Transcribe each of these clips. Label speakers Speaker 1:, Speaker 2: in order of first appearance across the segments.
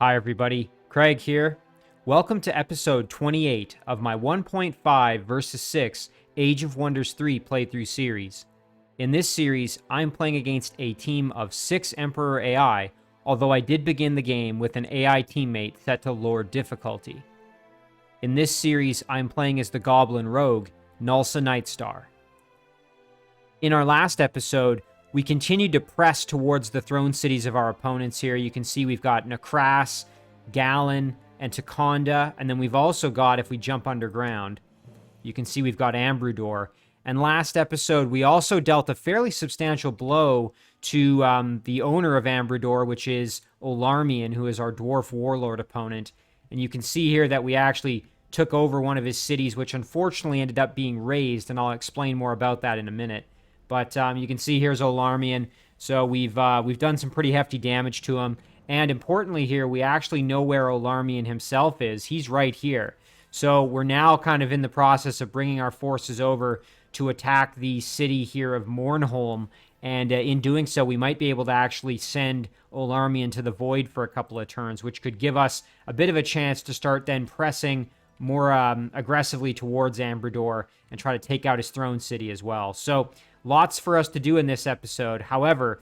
Speaker 1: Hi everybody, Craig here. Welcome to episode 28 of my 1.5 versus 6 Age of Wonders 3 playthrough series. In this series, I'm playing against a team of 6 Emperor AI, although I did begin the game with an AI teammate set to Lord difficulty. In this series, I'm playing as the Goblin Rogue, Gnulsa Nightstar. In our last episode, we continued to press towards the throne cities of our opponents here. You can see we've got Nekras, Galen, and Takonda, and then we've also got, if we jump underground, you can see we've got Ambrudor. And last episode, we also dealt a fairly substantial blow to the owner of Ambrudor, which is Olarmian, who is our dwarf warlord opponent. And you can see here that we actually took over one of his cities, which unfortunately ended up being razed, and I'll explain more about that in a minute. But you can see here's Olarmian. So we've done some pretty hefty damage to him. And importantly here, we actually know where Olarmian himself is. He's right here. So we're now kind of in the process of bringing our forces over to attack the city here of Mournholm. And in doing so, we might be able to actually send Olarmian to the Void for a couple of turns, which could give us a bit of a chance to start then pressing more aggressively towards Ambrudor and try to take out his throne city as well. So lots for us to do in this episode. However,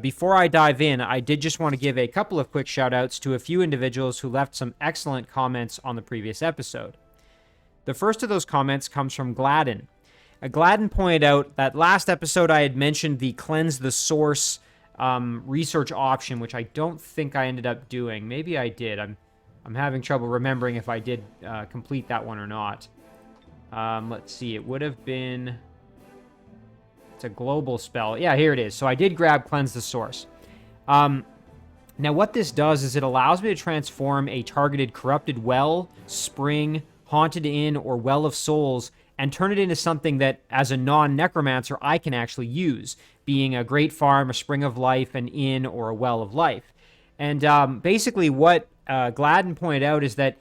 Speaker 1: before I dive in, I did just want to give a couple of quick shout-outs to a few individuals who left some excellent comments on the previous episode. The first of those comments comes from Gladden. Gladden pointed out that last episode I had mentioned the Cleanse the Source research option, which I don't think I ended up doing. Maybe I did. I'm having trouble remembering if I did complete that one or not. Let's see. It would have been... It's a global spell. Yeah, here it is. So I did grab Cleanse the Source. Now what this does is it allows me to transform a targeted corrupted well, spring, haunted inn, or well of souls and turn it into something that, as a non-necromancer, I can actually use, being a great farm, a spring of life, an inn, or a well of life. And basically what Gladden pointed out is that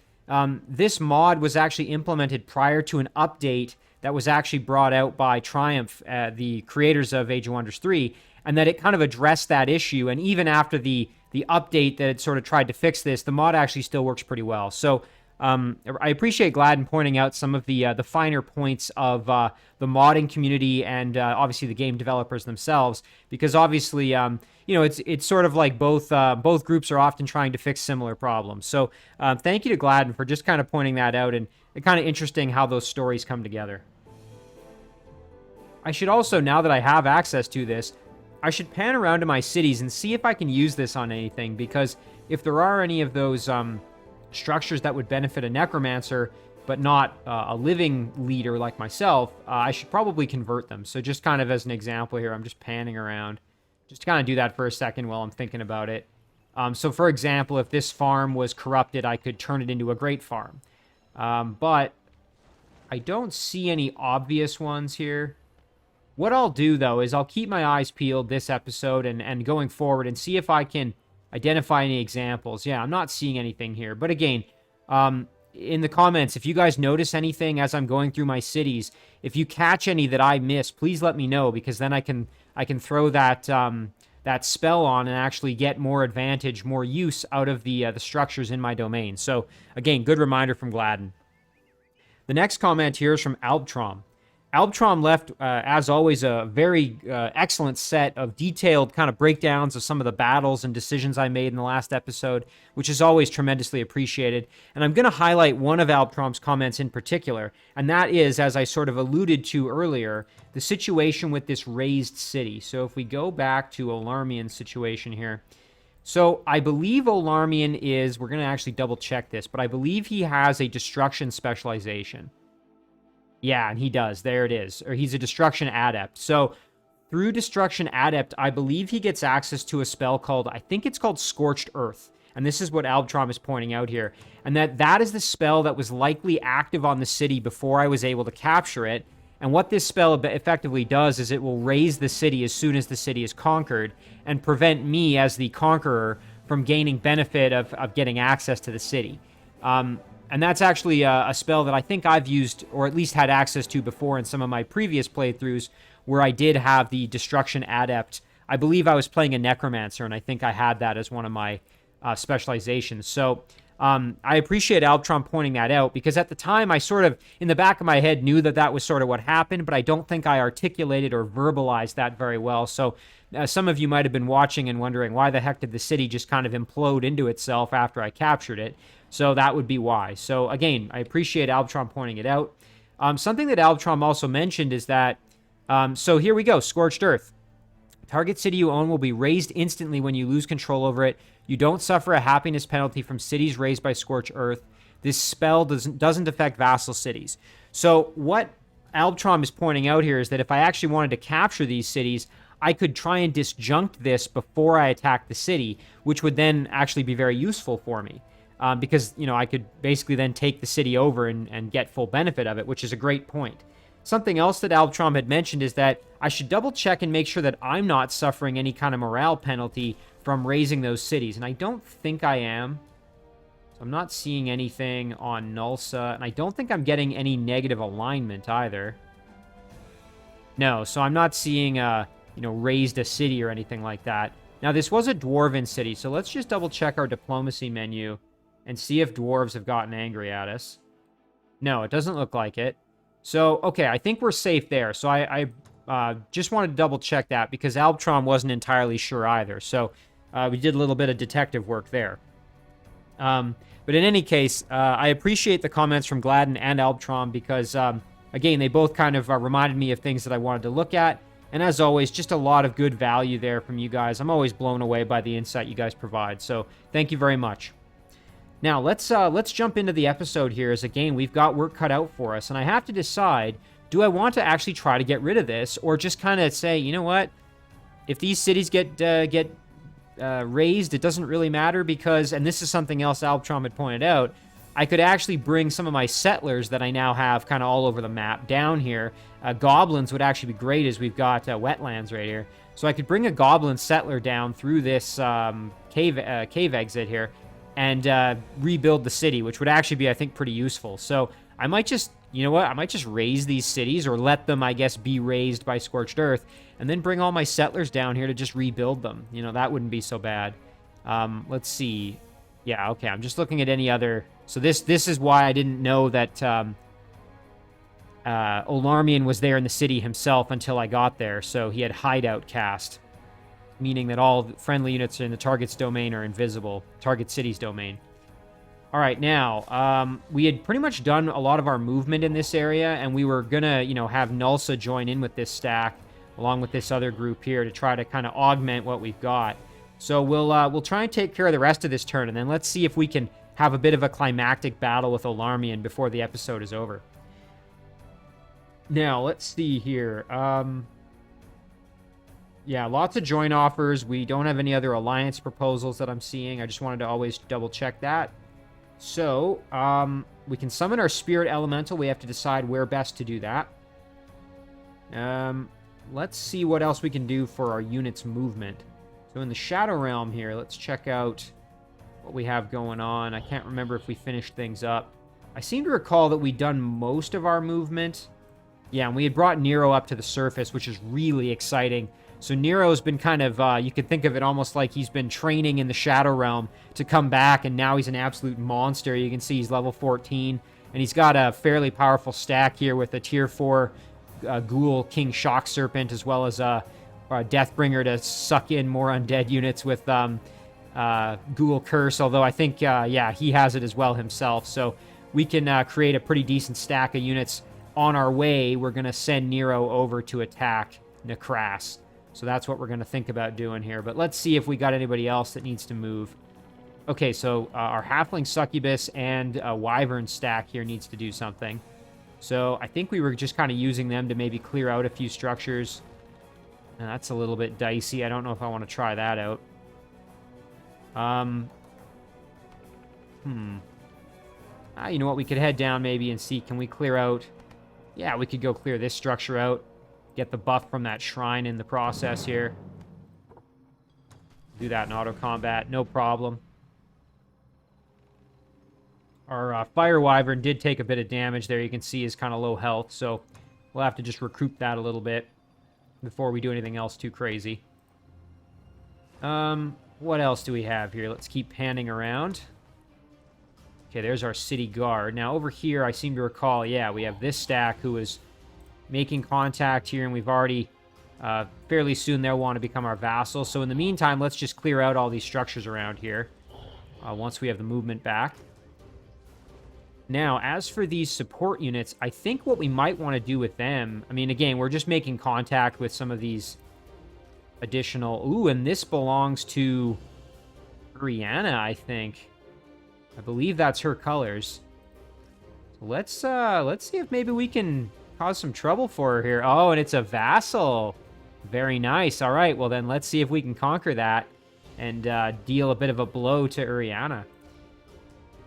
Speaker 1: this mod was actually implemented prior to an update that was actually brought out by Triumph, the creators of Age of Wonders 3, and that it kind of addressed that issue. And even after the update that had sort of tried to fix this, the mod actually still works pretty well. So I appreciate Gladden pointing out some of the finer points of the modding community and obviously the game developers themselves, because obviously it's sort of like both groups are often trying to fix similar problems. So thank you to Gladden for just kind of pointing that out, and it's kind of interesting how those stories come together. I should also, now that I have access to this, I should pan around to my cities and see if I can use this on anything, because if there are any of those structures that would benefit a necromancer, but not a living leader like myself, I should probably convert them. So just kind of as an example here, I'm just panning around. Just to kind of do that for a second while I'm thinking about it. So for example, if this farm was corrupted, I could turn it into a great farm. But I don't see any obvious ones here. What I'll do, though, is I'll keep my eyes peeled this episode and going forward and see if I can identify any examples. Yeah, I'm not seeing anything here. But again, in the comments, if you guys notice anything as I'm going through my cities, if you catch any that I miss, please let me know, because then I can throw that that spell on and actually get more advantage, more use out of the structures in my domain. So again, good reminder from Gladden. The next comment here is from Albtrom. Albtrom left, as always, a very excellent set of detailed kind of breakdowns of some of the battles and decisions I made in the last episode, which is always tremendously appreciated. And I'm going to highlight one of Albtrom's comments in particular, and that is, as I sort of alluded to earlier, the situation with this raised city. So if we go back to Olarmian's situation here. So I believe Olarmian is, we're going to actually double check this, but I believe he has a destruction specialization. Yeah, and he does. There it is. Or he's a Destruction Adept. So through Destruction Adept, I believe he gets access to a spell called, I think it's called Scorched Earth. And this is what Albtrom is pointing out here. And that is the spell that was likely active on the city before I was able to capture it. And what this spell effectively does is it will raise the city as soon as the city is conquered and prevent me as the conqueror from gaining benefit of getting access to the city. And that's actually a spell that I think I've used, or at least had access to before in some of my previous playthroughs, where I did have the Destruction Adept. I believe I was playing a Necromancer, and I think I had that as one of my specializations. So I appreciate Albtron pointing that out, because at the time I sort of, in the back of my head, knew that that was sort of what happened, but I don't think I articulated or verbalized that very well. So some of you might have been watching and wondering, why the heck did the city just kind of implode into itself after I captured it? So that would be why. So again, I appreciate Albtron pointing it out. Something that Albtron also mentioned is that, so here we go, Scorched Earth. Target city you own will be razed instantly when you lose control over it. You don't suffer a happiness penalty from cities razed by Scorched Earth. This spell doesn't affect vassal cities. So what Albtron is pointing out here is that if I actually wanted to capture these cities, I could try and disjunct this before I attack the city, which would then actually be very useful for me. Because, you know, I could basically then take the city over and get full benefit of it, which is a great point. Something else that Albtron had mentioned is that I should double check and make sure that I'm not suffering any kind of morale penalty from raising those cities. And I don't think I am. So I'm not seeing anything on Gnulsa. And I don't think I'm getting any negative alignment either. No, so I'm not seeing, raised a city or anything like that. Now, this was a dwarven city. So let's just double check our diplomacy menu and see if dwarves have gotten angry at us. No, it doesn't look like it. So, okay, I think we're safe there. So I just wanted to double check that because Albtron wasn't entirely sure either. So we did a little bit of detective work there. But in any case, I appreciate the comments from Gladden and Albtron because, again, they both kind of reminded me of things that I wanted to look at. And as always, just a lot of good value there from you guys. I'm always blown away by the insight you guys provide. So thank you very much. Now, let's jump into the episode here, as again, we've got work cut out for us, and I have to decide, do I want to actually try to get rid of this, or just kind of say, you know what, if these cities get raised, it doesn't really matter, because, and this is something else Albtron had pointed out, I could actually bring some of my settlers that I now have kind of all over the map down here. Goblins would actually be great, as we've got wetlands right here. So I could bring a goblin settler down through this cave exit here, and rebuild the city, which would actually be, I think, pretty useful. So I might just, you know what, I might just raise these cities, or let them, I guess, be raised by Scorched Earth, and then bring all my settlers down here to just rebuild them. You know, that wouldn't be so bad. Let's see. Yeah, okay, I'm just looking at any other... So this is why I didn't know that Olarmian was there in the city himself until I got there, so he had hideout cast, meaning that all friendly units in the target's domain are invisible. Target city's domain. All right, now, we had pretty much done a lot of our movement in this area, and we were going to, have Gnulsa join in with this stack, along with this other group here, to try to kind of augment what we've got. So we'll try and take care of the rest of this turn, and then let's see if we can have a bit of a climactic battle with Olarmian before the episode is over. Now, let's see here. Yeah, lots of join offers. We don't have any other alliance proposals that I'm seeing. I just wanted to always double check that. So, we can summon our spirit elemental. We have to decide where best to do that. Let's see what else we can do for our unit's movement. So in the Shadow Realm here, let's check out what we have going on. I can't remember if we finished things up. I seem to recall that we'd done most of our movement. Yeah, and we had brought Nero up to the surface, which is really exciting. So Nero's been kind of, you could think of it almost like he's been training in the Shadow Realm to come back, and now he's an absolute monster. You can see he's level 14, and he's got a fairly powerful stack here with a tier 4 Ghoul King Shock Serpent, as well as a Deathbringer to suck in more undead units with Ghoul Curse, although I think, yeah, he has it as well himself. So we can create a pretty decent stack of units. On our way, we're going to send Nero over to attack Necras. So that's what we're going to think about doing here. But let's see if we got anybody else that needs to move. Okay, so our Halfling Succubus and Wyvern stack here needs to do something. So I think we were just kind of using them to maybe clear out a few structures. And that's a little bit dicey. I don't know if I want to try that out. You know what? We could head down maybe and see, can we clear out... Yeah, we could go clear this structure out. Get the buff from that shrine in the process here. Do that in auto combat, no problem. Our Fire Wyvern did take a bit of damage there. You can see is kind of low health, so we'll have to just recoup that a little bit before we do anything else too crazy. What else do we have here? Let's keep panning around. Okay, there's our city guard. Now, over here, I seem to recall, yeah, we have this stack who is making contact here, and we've already, fairly soon they'll want to become our vassal. So in the meantime, let's just clear out all these structures around here once we have the movement back. Now, as for these support units, I think what we might want to do with them, I mean, again, we're just making contact with some of these additional... Ooh, and this belongs to Brianna, I think. I believe that's her colors. So let's see if maybe we can cause some trouble for her here. Oh, and it's a vassal. Very nice. All right, well then let's see if we can conquer that and deal a bit of a blow to Uriana.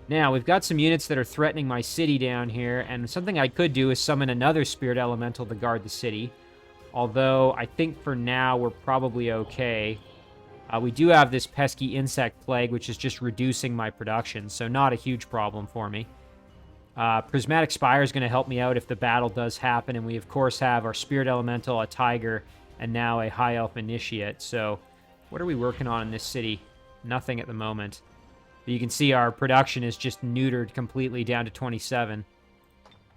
Speaker 1: Now, we've got some units that are threatening my city down here, and something I could do is summon another Spirit Elemental to guard the city. Although, I think for now, we're probably okay. We do have this pesky insect plague, which is just reducing my production, so not a huge problem for me. Prismatic Spire is going to help me out if the battle does happen, and we, of course, have our Spirit Elemental, a Tiger, and now a High Elf Initiate. So, what are we working on in this city? Nothing at the moment. But you can see our production is just neutered completely down to 27.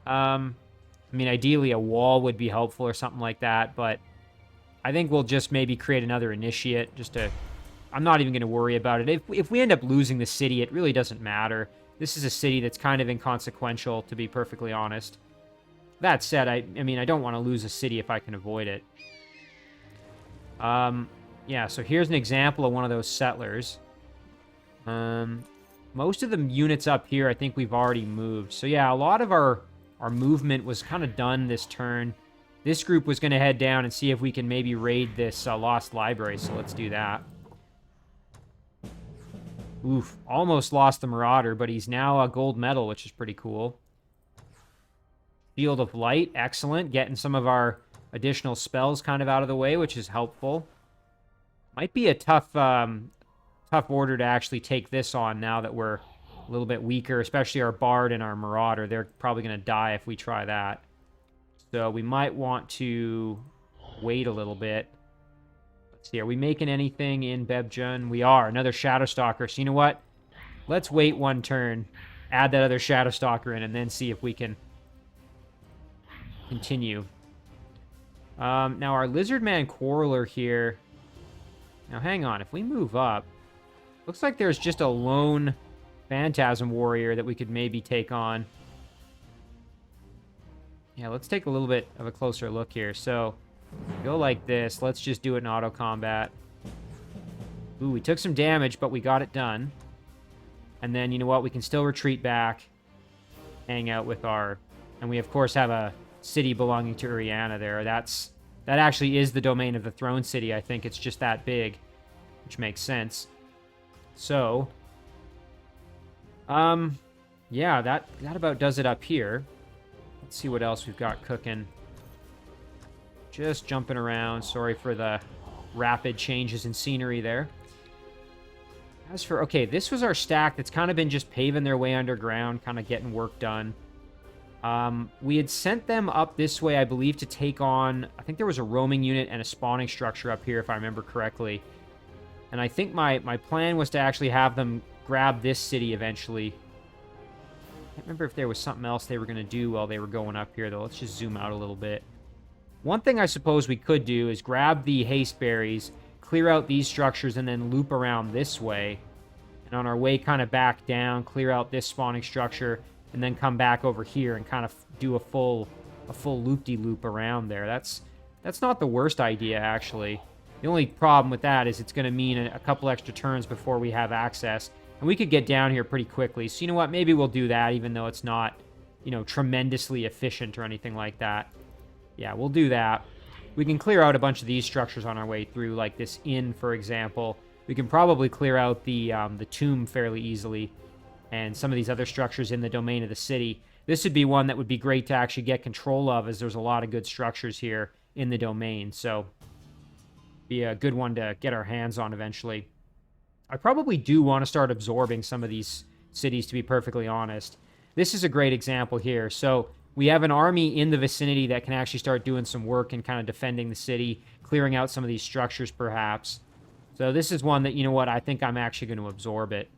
Speaker 1: I mean, ideally a wall would be helpful or something like that, but I think we'll just maybe create another initiate just to... I'm not even going to worry about it. If we end up losing the city, it really doesn't matter. This is a city that's kind of inconsequential, to be perfectly honest. That said, I mean, I don't want to lose a city if I can avoid it. Yeah, so here's an example of one of those settlers. Most of the units up here, I think we've already moved. So yeah, a lot of our movement was kind of done this turn. This group was going to head down and see if we can maybe raid this Lost Library, so let's do that. Oof, almost lost the Marauder, but he's now a gold medal, which is pretty cool. Field of Light, excellent. Getting some of our additional spells kind of out of the way, which is helpful. Might be a tough order to actually take this on now that we're a little bit weaker, especially our Bard and our Marauder. They're probably going to die if we try that. So we might want to wait a little bit. Let's see, are we making anything in Bebjun? We are. Another Shadowstalker. So you know what? Let's wait one turn, add that other Shadowstalker in, and then see if we can continue. Now our Lizardman Quarreler here... Now hang on, if we move up... Looks like there's just a lone Phantasm Warrior that we could maybe take on. Yeah, let's take a little bit of a closer look here. So, go like this. Let's just do it in auto combat. Ooh, we took some damage, but we got it done. And then, you know what? We can still retreat back. Hang out with our... And we, of course, have a city belonging to Uriana there. That actually is the domain of the Throne City. I think it's just that big, which makes sense. So, yeah, that about does it up here. Let's see what else we've got cooking. Just jumping around. Sorry for the rapid changes in scenery there. As for, okay, this was our stack that's kind of been just paving their way underground, kind of getting work done. We had sent them up this way, I believe, to take on, I think there was a roaming unit and a spawning structure up here, if I remember correctly. And I think my plan was to actually have them grab this city eventually. I can't remember if there was something else they were going to do while they were going up here, though. Let's just zoom out a little bit. One thing I suppose we could do is grab the haste berries, clear out these structures, and then loop around this way. And on our way kind of back down, clear out this spawning structure, and then come back over here and kind of do a full loop-de-loop around there. That's not the worst idea, actually. The only problem with that is it's going to mean a couple extra turns before we have access. And we could get down here pretty quickly. So you know what? Maybe we'll do that, even though it's not, you know, tremendously efficient or anything like that. Yeah, we'll do that. We can clear out a bunch of these structures on our way through, like this inn, for example. We can probably clear out the tomb fairly easily. And some of these other structures in the domain of the city. This would be one that would be great to actually get control of, as there's a lot of good structures here in the domain. So, be a good one to get our hands on eventually. I probably do want to start absorbing some of these cities, to be perfectly honest. This is a great example here. So, we have an army in the vicinity that can actually start doing some work and kind of defending the city, clearing out some of these structures, perhaps. So this is one that, you know what, I think I'm actually going to absorb it.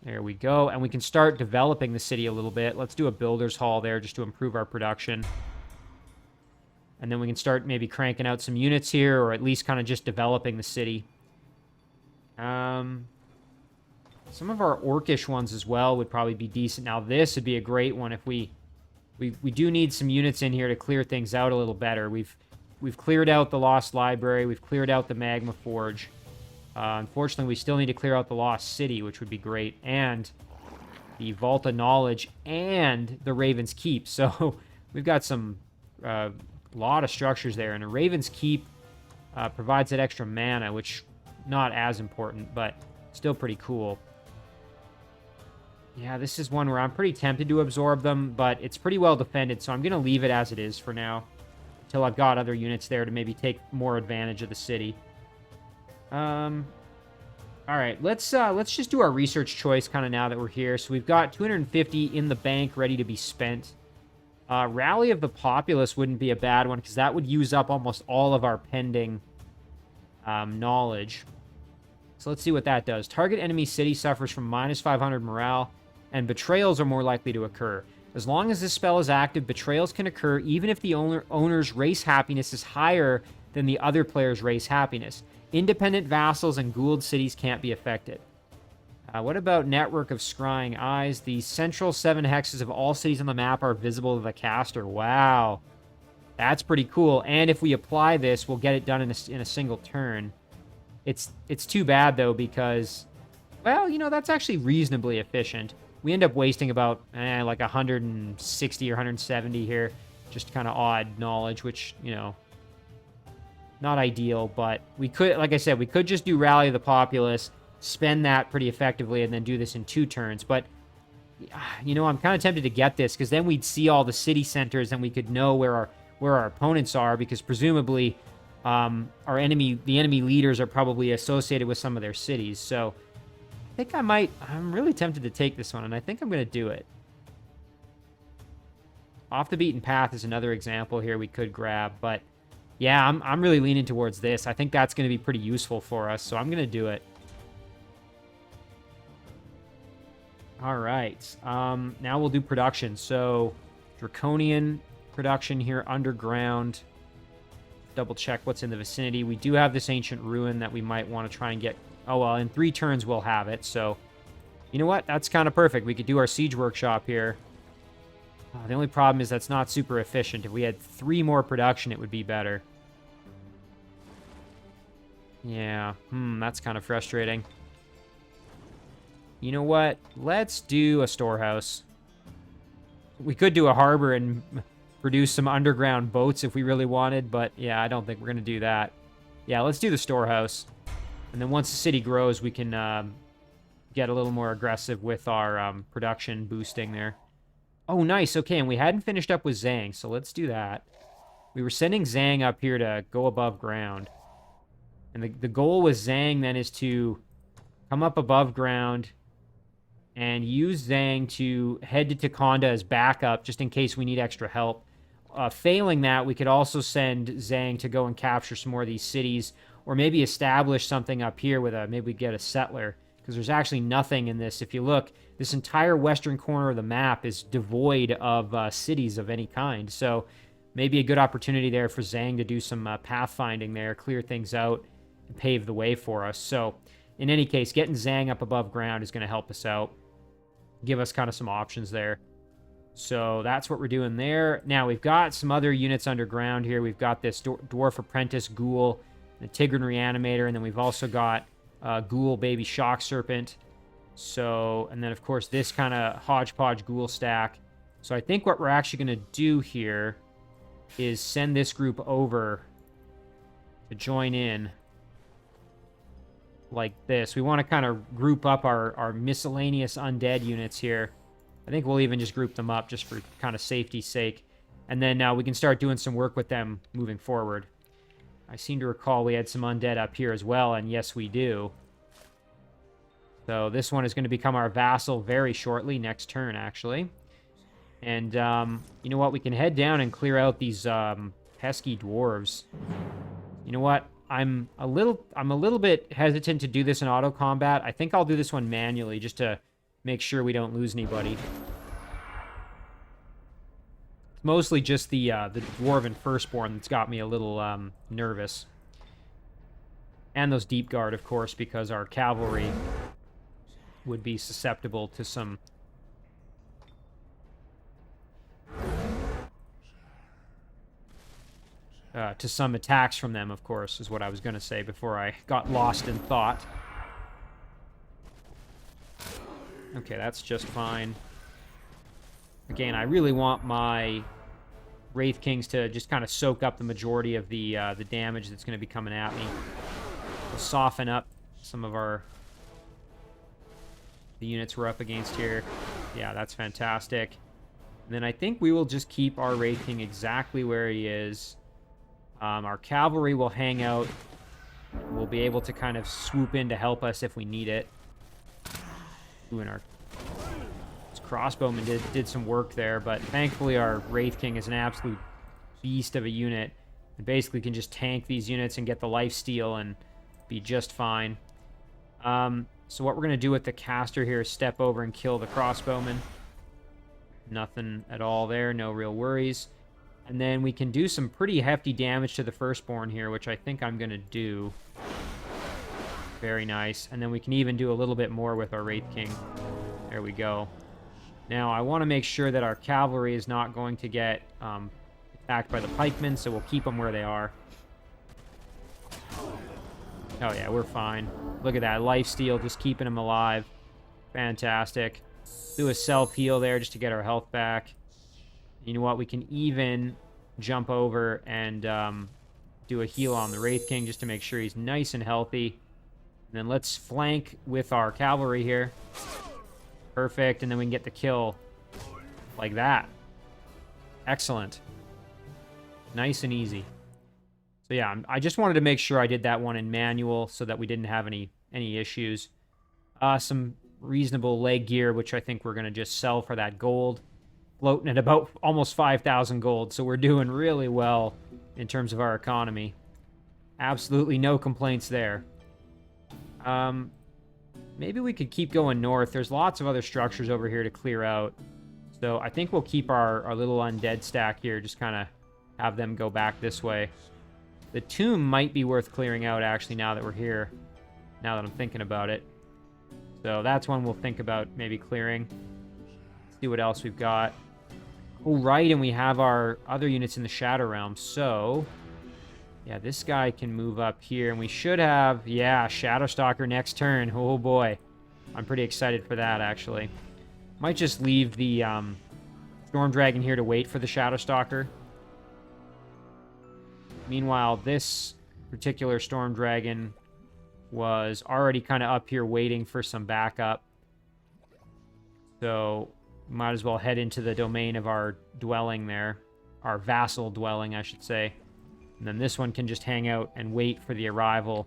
Speaker 1: There we go. And we can start developing the city a little bit. Let's do a builder's hall there just to improve our production. And then we can start maybe cranking out some units here, or at least kind of just developing the city. Some of our orcish ones as well would probably be decent. Now this would be a great one if we do need some units in here to clear things out a little better. We've cleared out the Lost Library. We've cleared out the Magma Forge. Unfortunately, we still need to clear out the Lost City, which would be great. And the Vault of Knowledge and the Raven's Keep. So we've got some lot of structures there. And the Raven's Keep provides that extra mana, which not as important, but still pretty cool. Yeah, this is one where I'm pretty tempted to absorb them, but it's pretty well defended, so I'm going to leave it as it is for now. Until I've got other units there to maybe take more advantage of the city. Alright, let's just do our research choice kind of now that we're here. So we've got 250 in the bank ready to be spent. Rally of the Populace wouldn't be a bad one, because that would use up almost all of our pending knowledge. So let's see what that does. Target enemy city suffers from minus 500 morale, and betrayals are more likely to occur. As long as this spell is active, betrayals can occur even if the owner's race happiness is higher than the other player's race happiness. Independent vassals and Gould cities can't be affected. What about Network of Scrying Eyes? The central 7 hexes of all cities on the map are visible to the caster. Wow. That's pretty cool. And if we apply this, we'll get it done in a single turn. It's too bad, though, because, well, you know, that's actually reasonably efficient. We end up wasting about, like 160 or 170 here. Just kind of odd knowledge, which, you know, not ideal. But we could, like I said, we could just do Rally of the Populace, spend that pretty effectively, and then do this in 2 turns. But, you know, I'm kind of tempted to get this, because then we'd see all the city centers, and we could know where our opponents are, because presumably the enemy leaders are probably associated with some of their cities. So I think I'm really tempted to take this one, and I think I'm going to do it. Off the Beaten Path is another example here we could grab, but yeah, I'm really leaning towards this. I think that's going to be pretty useful for us, so I'm going to do it. All right, now we'll do production. So Draconian production here, underground. Double check what's in the vicinity. We do have this ancient ruin that we might want to try and get. Oh, well, in 3 turns we'll have it. So, you know what? That's kind of perfect. We could do our siege workshop here. The only problem is that's not super efficient. If we had 3 more production, it would be better. Yeah, that's kind of frustrating. You know what? Let's do a storehouse. We could do a harbor and produce some underground boats if we really wanted, but yeah, I don't think we're going to do that. Yeah, let's do the storehouse. And then once the city grows, we can get a little more aggressive with our production boosting there. Oh, nice. Okay, and we hadn't finished up with Zhang, so let's do that. We were sending Zhang up here to go above ground. And the goal with Zhang then is to come up above ground and use Zhang to head to Tikonda as backup, just in case we need extra help. Failing that, we could also send Zhang to go and capture some more of these cities, or maybe establish something up here with maybe we get a settler, because there's actually nothing in this. If you look, this entire western corner of the map is devoid of cities of any kind, so maybe a good opportunity there for Zhang to do some pathfinding there, clear things out, and pave the way for us. So, in any case, getting Zhang up above ground is going to help us out, give us kind of some options there. So that's what we're doing there. Now, we've got some other units underground here. We've got this Dwarf Apprentice Ghoul, the Tigran Reanimator, and then we've also got Ghoul Baby Shock Serpent. So, and then, of course, this kind of hodgepodge Ghoul stack. So I think what we're actually going to do here is send this group over to join in like this. We want to kind of group up our miscellaneous undead units here. I think we'll even just group them up just for kind of safety's sake. And then we can start doing some work with them moving forward. I seem to recall we had some undead up here as well, and yes, we do. So this one is going to become our vassal very shortly, next turn, actually. And you know what? We can head down and clear out these pesky dwarves. You know what? I'm a little bit hesitant to do this in auto combat. I think I'll do this one manually just to make sure we don't lose anybody. It's mostly just the Dwarven Firstborn that's got me a little nervous. And those Deep Guard, of course, because our cavalry would be susceptible to some... attacks from them, of course, is what I was going to say before I got lost in thought. Okay, that's just fine. Again, I really want my Wraith Kings to just kind of soak up the majority of the damage that's going to be coming at me. We'll soften up some of the units we're up against here. Yeah, that's fantastic. And then I think we will just keep our Wraith King exactly where he is. Our cavalry will hang out. We'll be able to kind of swoop in to help us if we need it. Ooh, and our crossbowman did some work there, but thankfully our Wraith King is an absolute beast of a unit and basically can just tank these units and get the lifesteal and be just fine. So what we're going to do with the caster here is step over and kill the crossbowman. Nothing at all there, no real worries. And then we can do some pretty hefty damage to the Firstborn here, which I think I'm going to do. Very nice. And then we can even do a little bit more with our Wraith King. There we go. Now, I want to make sure that our cavalry is not going to get attacked by the pikemen, so we'll keep them where they are. Oh, yeah, we're fine. Look at that. Lifesteal, just keeping them alive. Fantastic. Do a self-heal there just to get our health back. You know what? We can even jump over and do a heal on the Wraith King just to make sure he's nice and healthy. And then let's flank with our cavalry here. Perfect, and then we can get the kill like that. Excellent. Nice and easy. So yeah, I just wanted to make sure I did that one in manual so that we didn't have any issues. Some reasonable leg gear, which I think we're going to just sell for that gold. Floating at about almost 5,000 gold, so we're doing really well in terms of our economy. Absolutely no complaints there. Maybe we could keep going north. There's lots of other structures over here to clear out. So I think we'll keep our little undead stack here, just kind of have them go back this way. The tomb might be worth clearing out, actually, now that we're here, now that I'm thinking about it. So that's one we'll think about maybe clearing. Let's see what else we've got. Oh, right, and we have our other units in the Shadow Realm, so... yeah, this guy can move up here, and we should have, yeah, Shadow Stalker next turn. Oh, boy. I'm pretty excited for that, actually. Might just leave the Storm Dragon here to wait for the Shadow Stalker. Meanwhile, this particular Storm Dragon was already kind of up here waiting for some backup. So, might as well head into the domain of our dwelling there. Our vassal dwelling, I should say. And then this one can just hang out and wait for the arrival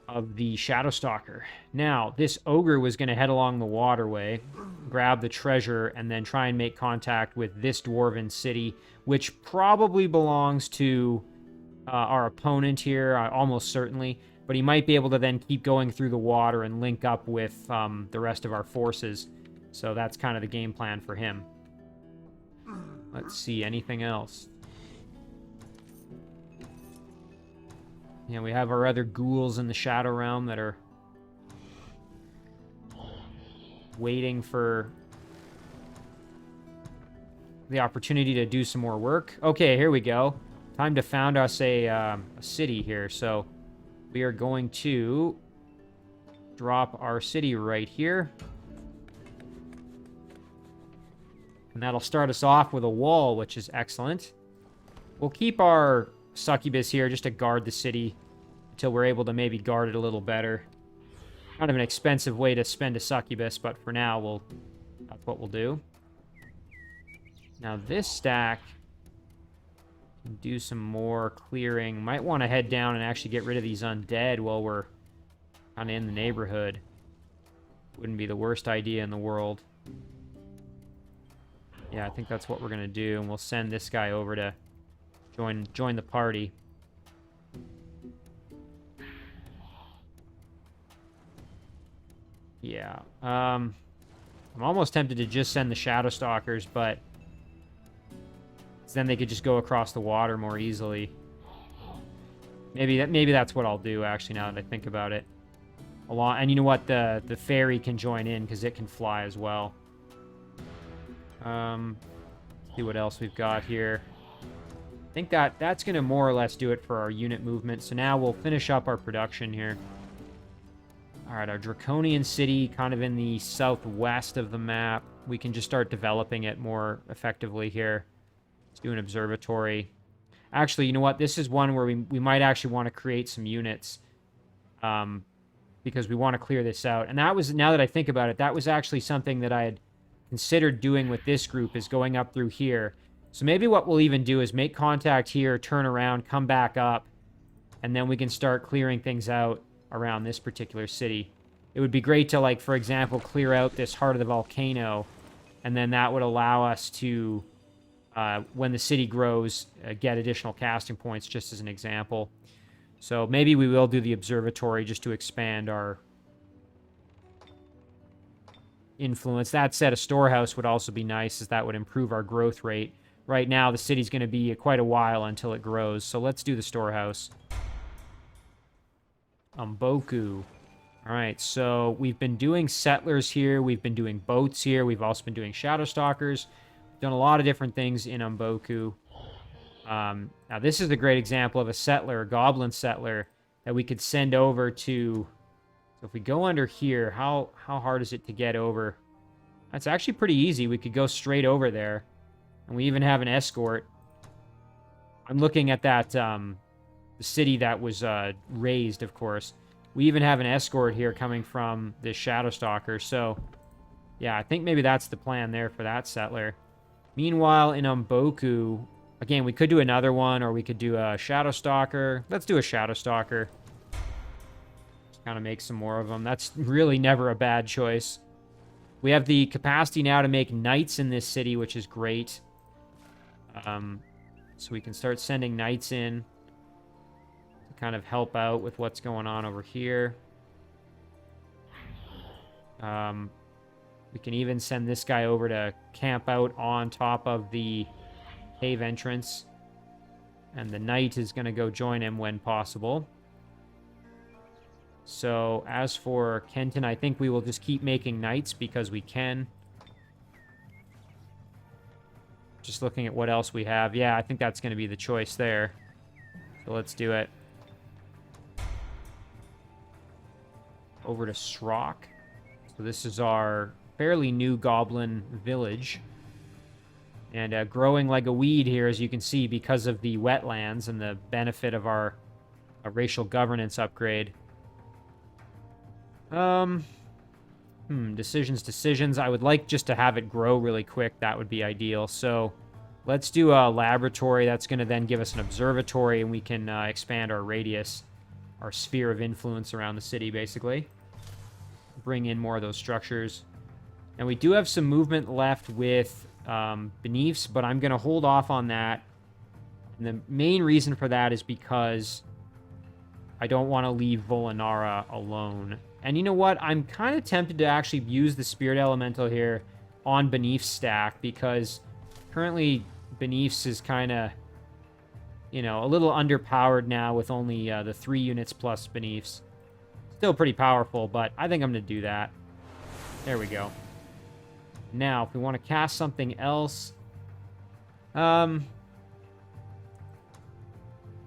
Speaker 1: of the Shadow Stalker. Now, this ogre was going to head along the waterway, grab the treasure, and then try and make contact with this dwarven city, which probably belongs to our opponent here, almost certainly. But he might be able to then keep going through the water and link up with the rest of our forces. So that's kind of the game plan for him. Let's see, anything else? Yeah, we have our other ghouls in the Shadow Realm that are waiting for the opportunity to do some more work. Okay, here we go. Time to found us a city here. So we are going to drop our city right here. And that'll start us off with a wall, which is excellent. We'll keep our succubus here just to guard the city until we're able to maybe guard it a little better. Kind of an expensive way to spend a succubus, but for now, that's what we'll do. Now this stack can do some more clearing. Might want to head down and actually get rid of these undead while we're kind of in the neighborhood. Wouldn't be the worst idea in the world. Yeah, I think that's what we're going to do, and we'll send this guy over to join the party. Yeah. I'm almost tempted to just send the Shadow Stalkers, but then they could just go across the water more easily. Maybe that's what I'll do, actually, now that I think about it. And you know what? The ferry can join in because it can fly as well. See what else we've got here. I think that's going to more or less do it for our unit movement. So now we'll finish up our production here. All right, our Draconian City, kind of in the southwest of the map. We can just start developing it more effectively here. Let's do an observatory. Actually, you know what? This is one where we might actually want to create some units. Because we want to clear this out. And that was, now that I think about it, that was actually something that I had considered doing with this group, is going up through here. So maybe what we'll even do is make contact here, turn around, come back up, and then we can start clearing things out around this particular city. It would be great to, like, for example, clear out this heart of the volcano, and then that would allow us to, when the city grows, get additional casting points, just as an example. So maybe we will do the observatory just to expand our influence. That said, a storehouse would also be nice, as that would improve our growth rate. Right now, the city's going to be quite a while until it grows, so let's do the storehouse. Umboku. All right, so we've been doing settlers here. We've been doing boats here. We've also been doing shadow stalkers. Done a lot of different things in Umboku. Now, this is a great example of a settler, a goblin settler, that we could send over to... So if we go under here, how hard is it to get over? That's actually pretty easy. We could go straight over there. And we even have an escort. I'm looking at that, the city that was razed, of course. We even have an escort here coming from this Shadow Stalker. So, yeah, I think maybe that's the plan there for that settler. Meanwhile, in Umboku, again, we could do another one, or we could do a Shadow Stalker. Let's do a Shadow Stalker. Just kind of make some more of them. That's really never a bad choice. We have the capacity now to make knights in this city, which is great. So we can start sending knights in to kind of help out with what's going on over here. We can even send this guy over to camp out on top of the cave entrance. And the knight is going to go join him when possible. So as for Kenton, I think we will just keep making knights because we can. Just looking at what else we have. Yeah, I think that's going to be the choice there. So let's do it. Over to Srock. So this is our fairly new goblin village. And growing like a weed here, as you can see, because of the wetlands and the benefit of our racial governance upgrade. Decisions. I would like just to have it grow really quick. That would be ideal. So let's do a laboratory. That's going to then give us an observatory, and we can expand our radius, our sphere of influence around the city, basically. Bring in more of those structures. And we do have some movement left with Beneaths, but I'm going to hold off on that. And the main reason for that is because I don't want to leave Volinara alone. And you know what? I'm kind of tempted to actually use the Spirit Elemental here on Beneath's stack, because currently Beneath's is kind of, you know, a little underpowered now with only the 3 units plus Beneath's. Still pretty powerful, but I think I'm going to do that. There we go. Now, if we want to cast something else, I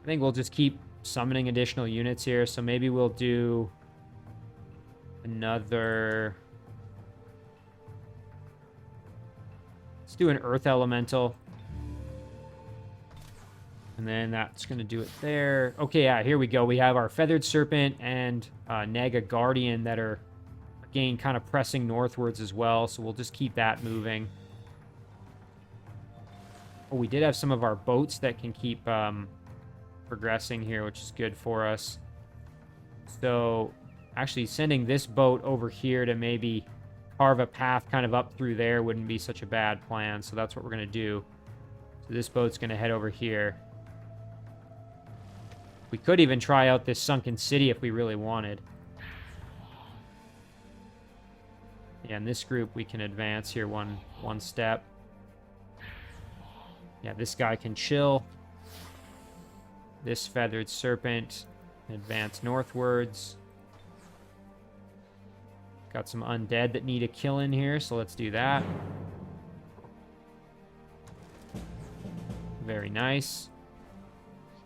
Speaker 1: think we'll just keep summoning additional units here. So maybe we'll do another... Let's do an Earth Elemental. And then that's going to do it there. Okay, yeah, here we go. We have our Feathered Serpent and Naga Guardian that are, again, kind of pressing northwards as well. So we'll just keep that moving. Oh, we did have some of our boats that can keep progressing here, which is good for us. So actually sending this boat over here to maybe carve a path kind of up through there wouldn't be such a bad plan. So that's what we're going to do. So this boat's going to head over here. We could even try out this sunken city if we really wanted. Yeah, in this group, we can advance here one step. Yeah, this guy can chill. This feathered serpent can advance northwards. Got some undead that need a kill in here, so let's do that. Very nice.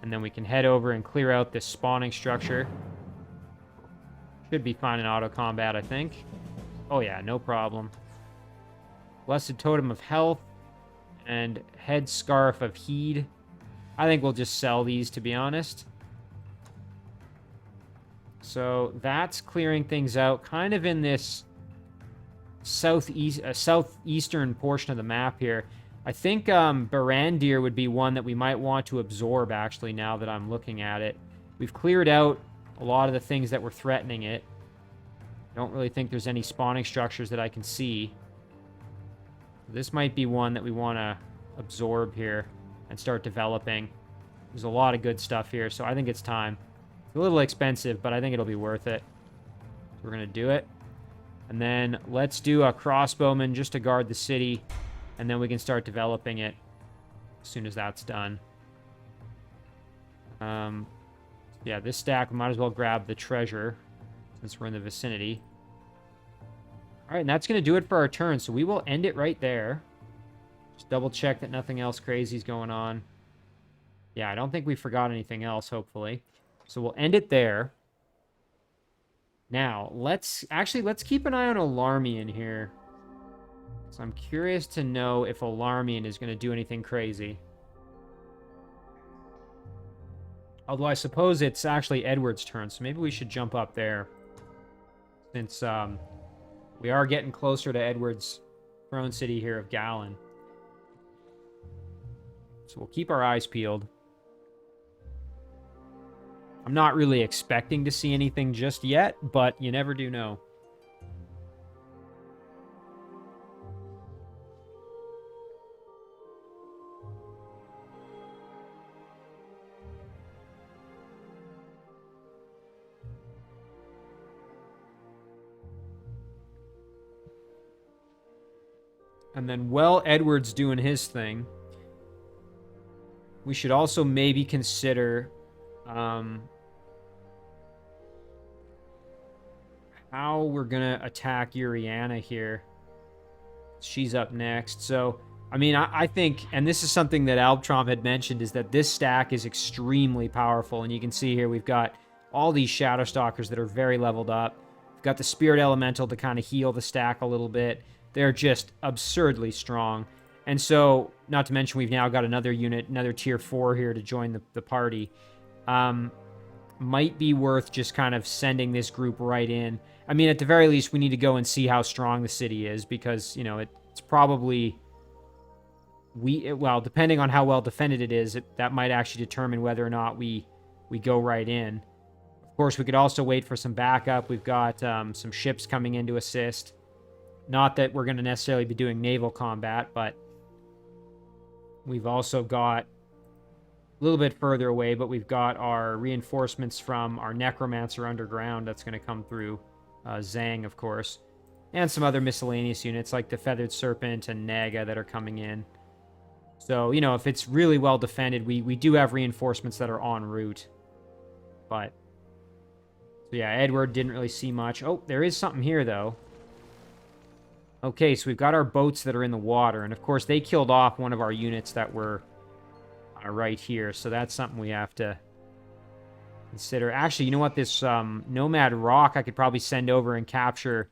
Speaker 1: And then we can head over and clear out this spawning structure. Should be fine in auto combat, I think. Oh yeah, no problem. Blessed Totem of Health and Head Scarf of Heed. I think we'll just sell these, to be honest. So that's clearing things out kind of in this southeastern portion of the map here. I think Barandir would be one that we might want to absorb, actually, now that I'm looking at it. We've cleared out a lot of the things that were threatening it. I don't really think there's any spawning structures that I can see. This might be one that we want to absorb here and start developing. There's a lot of good stuff here, so I think it's time. It's a little expensive, but I think it'll be worth it. So we're going to do it. And then let's do a crossbowman just to guard the city, and then we can start developing it as soon as that's done. Yeah, this stack, we might as well grab the treasure since we're in the vicinity. All right, and that's going to do it for our turn, so we will end it right there. Just double check that nothing else crazy is going on. Yeah, I don't think we forgot anything else, hopefully. So we'll end it there. Now, let's keep an eye on Olarmian here. So I'm curious to know if Olarmian is going to do anything crazy. Although I suppose it's actually Edward's turn, so maybe we should jump up there. Since we are getting closer to Edward's throne city here of Gallon. So we'll keep our eyes peeled. I'm not really expecting to see anything just yet, but you never do know. And then while Edward's doing his thing, we should also maybe consider how we're going to attack Uriana here. She's up next. So, I mean, I think, and this is something that Albtrom had mentioned, is that this stack is extremely powerful. And you can see here we've got all these Shadow Stalkers that are very leveled up. We've got the Spirit Elemental to kind of heal the stack a little bit. They're just absurdly strong. And so, not to mention, we've now got another unit, another tier 4 here to join the party. Might be worth just kind of sending this group right in. I mean, at the very least, we need to go and see how strong the city is, because, you know, it's probably... well, depending on how well defended it is, that might actually determine whether or not we go right in. Of course, we could also wait for some backup. We've got some ships coming in to assist. Not that we're going to necessarily be doing naval combat, but we've also got a little bit further away, but we've got our reinforcements from our Necromancer underground that's going to come through. Zhang, of course. And some other miscellaneous units like the Feathered Serpent and Naga that are coming in. So, you know, if it's really well defended, we do have reinforcements that are en route. But, so yeah, Edward didn't really see much. Oh, there is something here, though. Okay, so we've got our boats that are in the water. And, of course, they killed off one of our units that were right here. So that's something we have to consider. Actually, you know what? This Nomad Rock I could probably send over and capture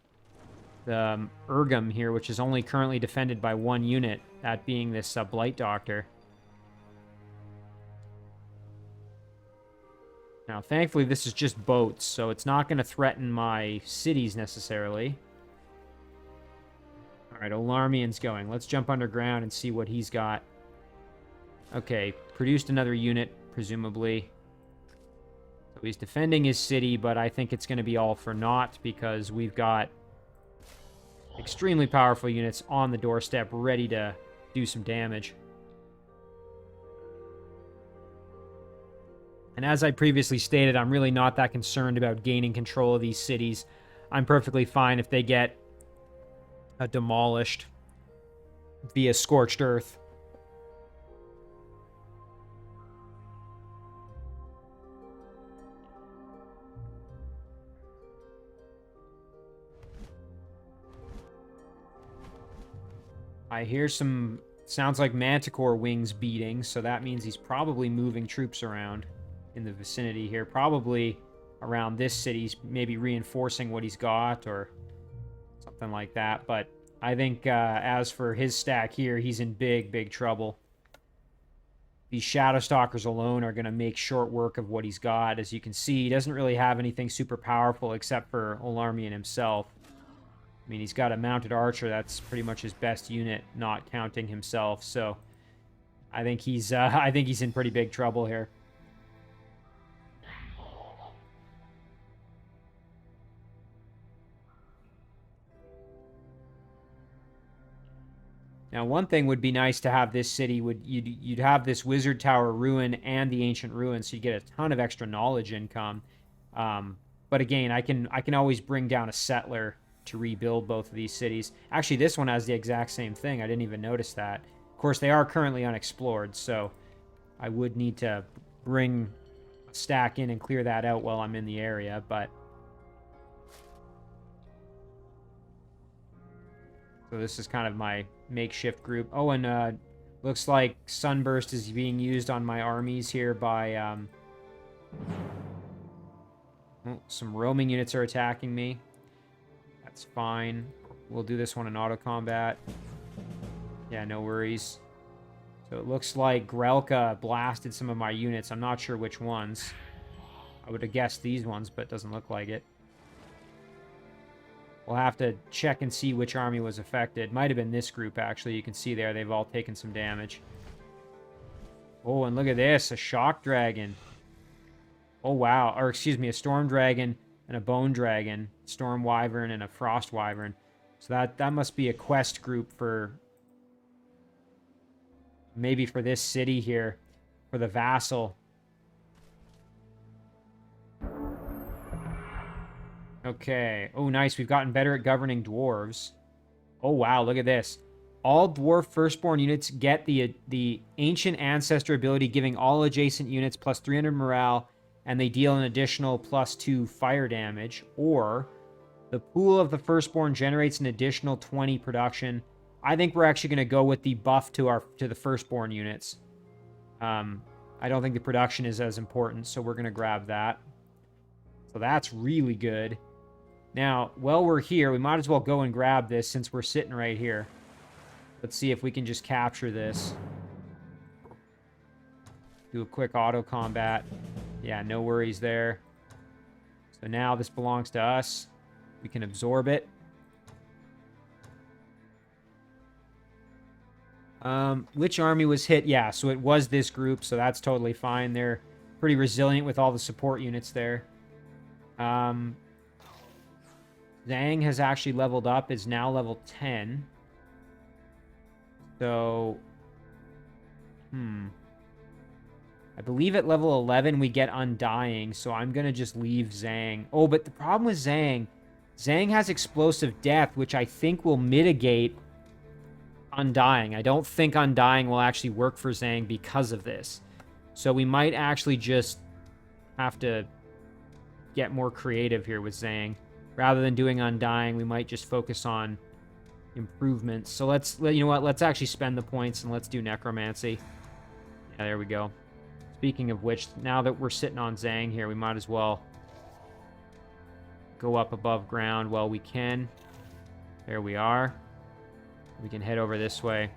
Speaker 1: the Urgum here, which is only currently defended by one unit, that being this Blight Doctor. Now, thankfully, this is just boats, so it's not going to threaten my cities necessarily. All right, Olarmian's going. Let's jump underground and see what he's got. Okay, produced another unit, presumably. So he's defending his city, but I think it's going to be all for naught because we've got extremely powerful units on the doorstep ready to do some damage. And as I previously stated, I'm really not that concerned about gaining control of these cities. I'm perfectly fine if they get demolished via Scorched Earth. I hear some, sounds like Manticore wings beating, so that means he's probably moving troops around in the vicinity here. Probably around this city, he's maybe reinforcing what he's got or something like that. But I think as for his stack here, he's in big, big trouble. These Shadow Stalkers alone are going to make short work of what he's got. As you can see, he doesn't really have anything super powerful except for Olarmian himself. I mean, he's got a mounted archer. That's pretty much his best unit, not counting himself. So I think he's in pretty big trouble here. Now, one thing would be nice to have this city. You'd have this Wizard Tower ruin and the Ancient Ruin, so you get a ton of extra knowledge income. But again, I can always bring down a settler to rebuild both of these cities. Actually, this one has the exact same thing. I didn't even notice that. Of course, they are currently unexplored, so I would need to bring a stack in and clear that out while I'm in the area, but... So this is kind of my makeshift group. Oh, and looks like Sunburst is being used on my armies here by... Oh, some roaming units are attacking me. That's fine. We'll do this one in auto combat. Yeah, no worries. So it looks like Grelka blasted some of my units. I'm not sure which ones. I would have guessed these ones, but it doesn't look like it. We'll have to check and see which army was affected. Might have been this group, actually. You can see there, they've all taken some damage. Oh, and look at this. A Shock Dragon. Oh, wow. Or, excuse me, a Storm Dragon and a Bone Dragon, Storm Wyvern, and a Frost Wyvern. So that must be a quest group for... Maybe for this city here. For the Vassal. Okay. Oh, nice. We've gotten better at governing dwarves. Oh, wow. Look at this. All dwarf firstborn units get the Ancient Ancestor ability, giving all adjacent units plus 300 morale, and they deal an additional +2 fire damage, or the pool of the firstborn generates an additional 20 production. I think we're actually going to go with the buff to the firstborn units. I don't think the production is as important, so we're going to grab that. So that's really good. Now, while we're here, we might as well go and grab this since we're sitting right here. Let's see if we can just capture this. Do a quick auto combat. Yeah, no worries there. So now this belongs to us. We can absorb it. Which army was hit? Yeah, so it was this group, so that's totally fine. They're pretty resilient with all the support units there. Zhang has actually leveled up, is now level 10. So, I believe at level 11 we get Undying, so I'm going to just leave Zhang. Oh, but the problem with Zhang has Explosive Death, which I think will mitigate Undying. I don't think Undying will actually work for Zhang because of this. So we might actually just have to get more creative here with Zhang. Rather than doing Undying, we might just focus on improvements. So you know what, let's actually spend the points and let's do Necromancy. Yeah, there we go. Speaking of which, now that we're sitting on Zhang here, we might as well go up above ground while we can. There we are. We can head over this way.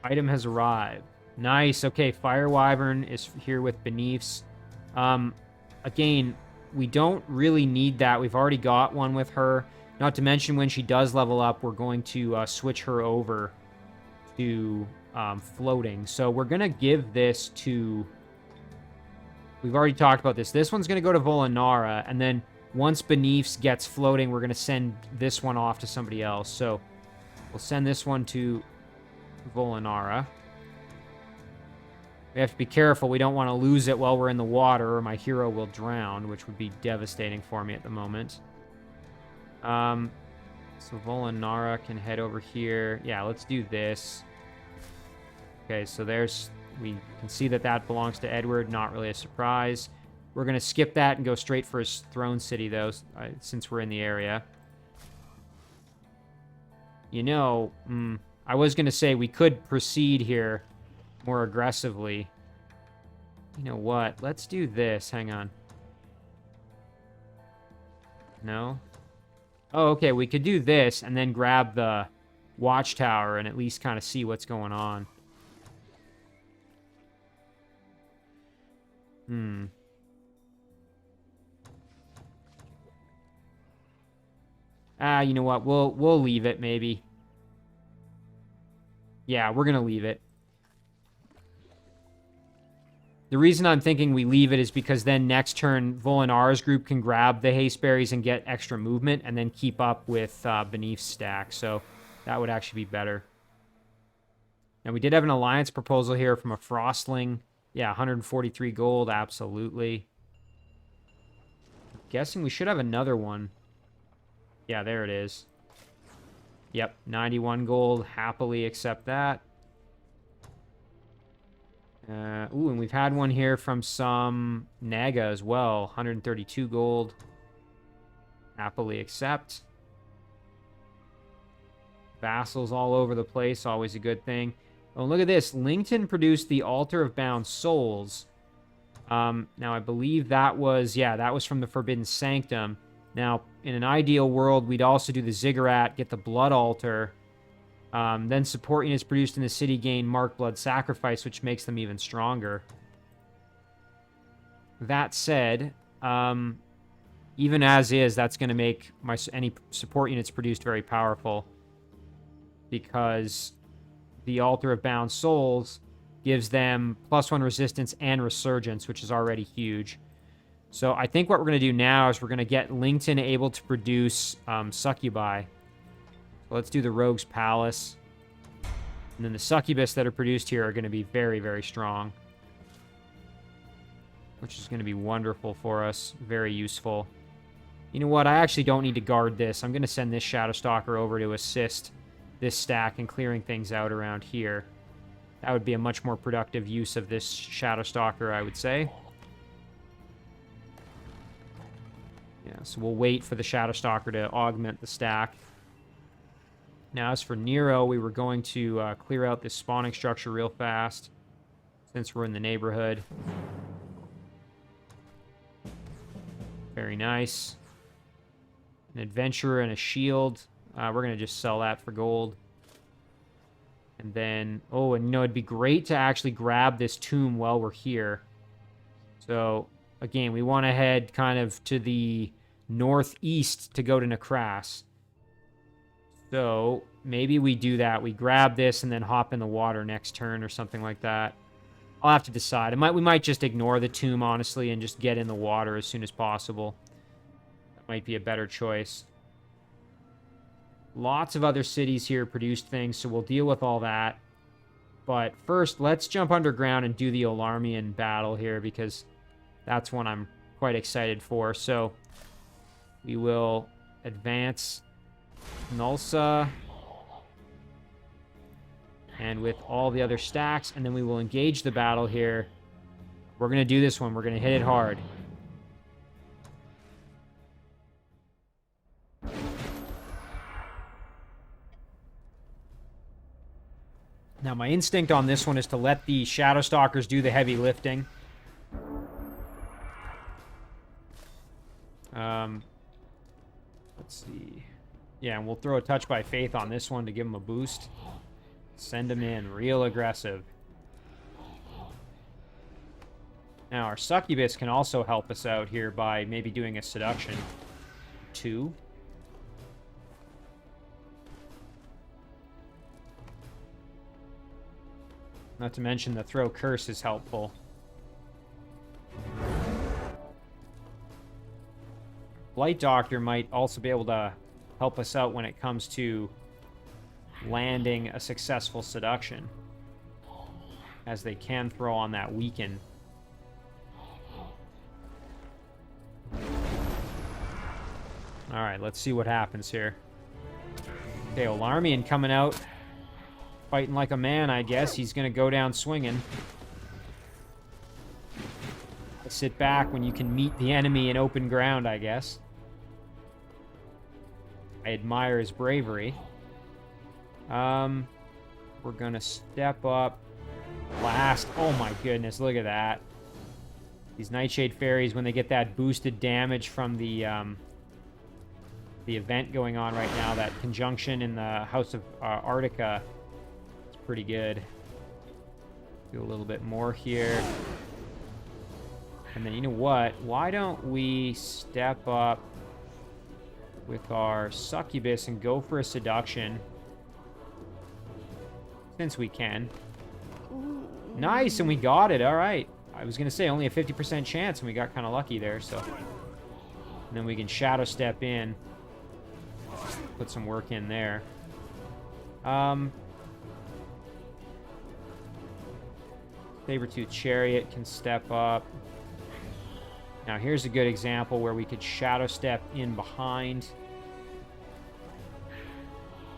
Speaker 1: Item has arrived. Nice. Okay, Fire Wyvern is here with Beneaths. Again, we don't really need that. We've already got one with her. Not to mention, when she does level up, we're going to switch her over to floating. So we're going to give this to... We've already talked about this. This one's going to go to Volinara, and then once Beneaths gets floating, we're going to send this one off to somebody else. So we'll send this one to Volinara. We have to be careful. We don't want to lose it while we're in the water, or my hero will drown, which would be devastating for me at the moment. So Volinara can head over here. Yeah, let's do this. Okay, so we can see that belongs to Edward. Not really a surprise. We're going to skip that and go straight for his throne city, though, since we're in the area. You know, I was going to say we could proceed here more aggressively. You know what? Let's do this. Hang on. No? Oh, okay. We could do this and then grab the watchtower and at least kind of see what's going on. You know what? We'll leave it, maybe. Yeah, we're gonna leave it. The reason I'm thinking we leave it is because then next turn, Volinara's group can grab the haste berries and get extra movement and then keep up with Beneath's stack. So that would actually be better. Now, we did have an alliance proposal here from a Frostling. Yeah, 143 gold, absolutely. I'm guessing we should have another one. Yeah, there it is. Yep, 91 gold. Happily accept that. Ooh, and we've had one here from some Naga as well. 132 gold. Happily accept. Vassals all over the place. Always a good thing. Oh, look at this. Lington produced the Altar of Bound Souls. Now, I believe that was from the Forbidden Sanctum. Now, in an ideal world, we'd also do the Ziggurat, get the Blood Altar. Then support units produced in the city gain Mark Blood Sacrifice, which makes them even stronger. That said, even as is, that's going to make any support units produced very powerful. Because the Altar of Bound Souls gives them +1 resistance and resurgence, which is already huge. So I think what we're going to do now is we're going to get Lington able to produce Succubi. So let's do the Rogue's Palace. And then the Succubus that are produced here are going to be very, very strong. Which is going to be wonderful for us. Very useful. You know what? I actually don't need to guard this. I'm going to send this Shadowstalker over to assist this stack in clearing things out around here. That would be a much more productive use of this Shadowstalker, I would say. Yeah, so we'll wait for the Shadowstalker to augment the stack. Now, as for Nero, we were going to clear out this spawning structure real fast, since we're in the neighborhood. Very nice. An adventurer and a shield. We're going to just sell that for gold. And then, oh, and you know, it'd be great to actually grab this tomb while we're here. So, again, we want to head kind of to the northeast to go to Necras. So, maybe we do that. We grab this and then hop in the water next turn or something like that. I'll have to decide. We might just ignore the tomb, honestly, and just get in the water as soon as possible. That might be a better choice. Lots of other cities here produced things, so we'll deal with all that. But first, let's jump underground and do the Olarmian battle here, because that's one I'm quite excited for. So, we will advance Gnulsa, and with all the other stacks, and then we will engage the battle here. We're going to do this one. We're going to hit it hard. Now, my instinct on this one is to let the Shadowstalkers do the heavy lifting. Let's see. Yeah, and we'll throw a Touch by Faith on this one to give him a boost. Send him in real aggressive. Now, our Succubus can also help us out here by maybe doing a Seduction 2. Not to mention the Throw Curse is helpful. Blight Doctor might also be able to help us out when it comes to landing a successful Seduction, as they can throw on that Weaken. Alright, let's see what happens here. Okay, Olarmian coming out. Fighting like a man, I guess. He's going to go down swinging. Sit back when you can meet the enemy in open ground, I guess. I admire his bravery. We're going to step up. Blast. Oh my goodness, look at that. These Nightshade Fairies, when they get that boosted damage from the event going on right now, that conjunction in the House of Arctica, it's pretty good. Do a little bit more here. And then, you know what? Why don't we step up with our Succubus and go for a Seduction? Since we can. Nice, and we got it. All right. I was going to say only a 50% chance, and we got kind of lucky there, so. And then we can Shadow Step in. Put some work in there. Sabertooth Chariot can step up. Now, here's a good example where we could Shadow Step in behind.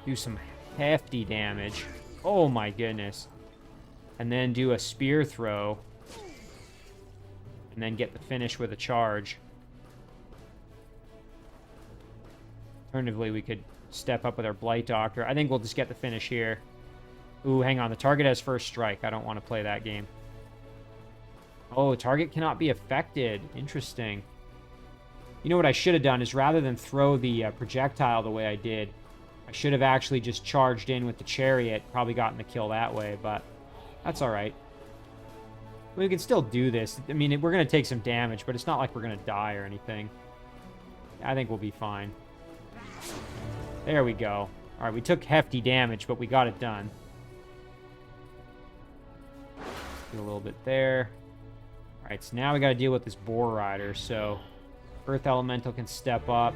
Speaker 1: Do some hefty damage. Oh, my goodness. And then do a Spear Throw. And then get the finish with a charge. Alternatively, we could step up with our Blight Doctor. I think we'll just get the finish here. Ooh, hang on. The target has first strike. I don't want to play that game. Oh, target cannot be affected. Interesting. You know what I should have done is rather than throw the projectile the way I did, I should have actually just charged in with the chariot. Probably gotten the kill that way, but that's all right. We can still do this. I mean, we're going to take some damage, but it's not like we're going to die or anything. I think we'll be fine. There we go. All right, we took hefty damage, but we got it done. Do a little bit there. All right, so now we got to deal with this Boar Rider. So Earth Elemental can step up.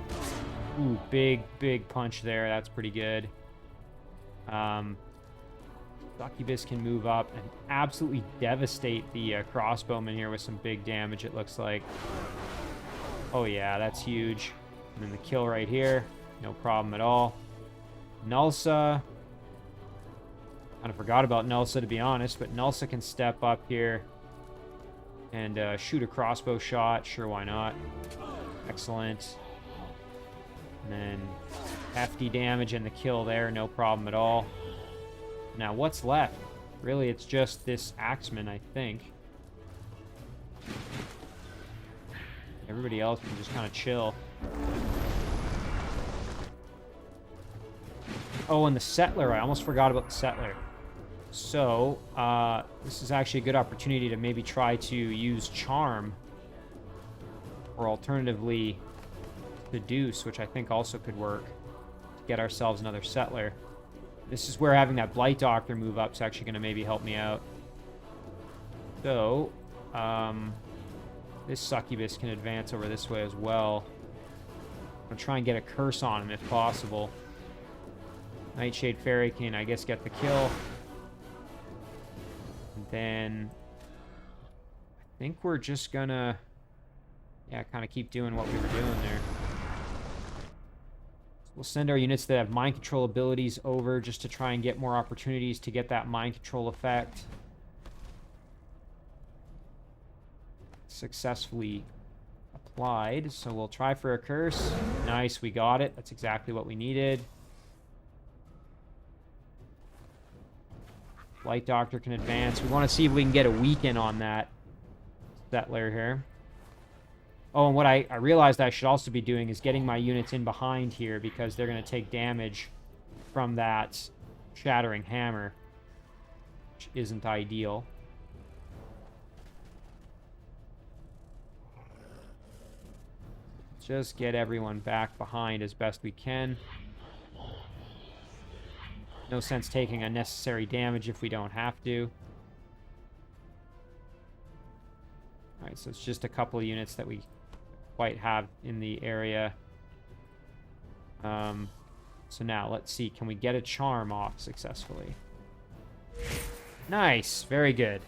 Speaker 1: Ooh, big punch there. That's pretty good. Succubus can move up and absolutely devastate the crossbowman here with some big damage, it looks like. Oh, yeah, that's huge. And then the kill right here. No problem at all. Gnulsa. Kind of forgot about Gnulsa, to be honest, but Gnulsa can step up here and shoot a crossbow shot. Sure, why not? Excellent. And then hefty damage and the kill there. No problem at all. Now, what's left? Really, it's just this Axeman, I think. Everybody else can just kind of chill. Oh, and the Settler. I almost forgot about the Settler. So, this is actually a good opportunity to maybe try to use Charm. Or alternatively, Seduce, which I think also could work. To get ourselves another Settler. This is where having that Blight Doctor move up is actually going to maybe help me out. So, this Succubus can advance over this way as well. I'm going to try and get a curse on him if possible. Nightshade Fairy can, I guess, get the kill. And then I think we're just going to, yeah, kind of keep doing what we were doing there. We'll send our units that have mind control abilities over just to try and get more opportunities to get that mind control effect. Successfully applied. So we'll try for a curse. Nice, we got it. That's exactly what we needed. Light Doctor can advance. We want to see if we can get a weaken on that Settler here. Oh, and what I realized I should also be doing is getting my units in behind here because they're going to take damage from that Shattering Hammer, which isn't ideal. Just get everyone back behind as best we can. No sense taking unnecessary damage if we don't have to. Alright, so it's just a couple of units that we quite have in the area. So now, let's see. Can we get a charm off successfully? Nice. Very good.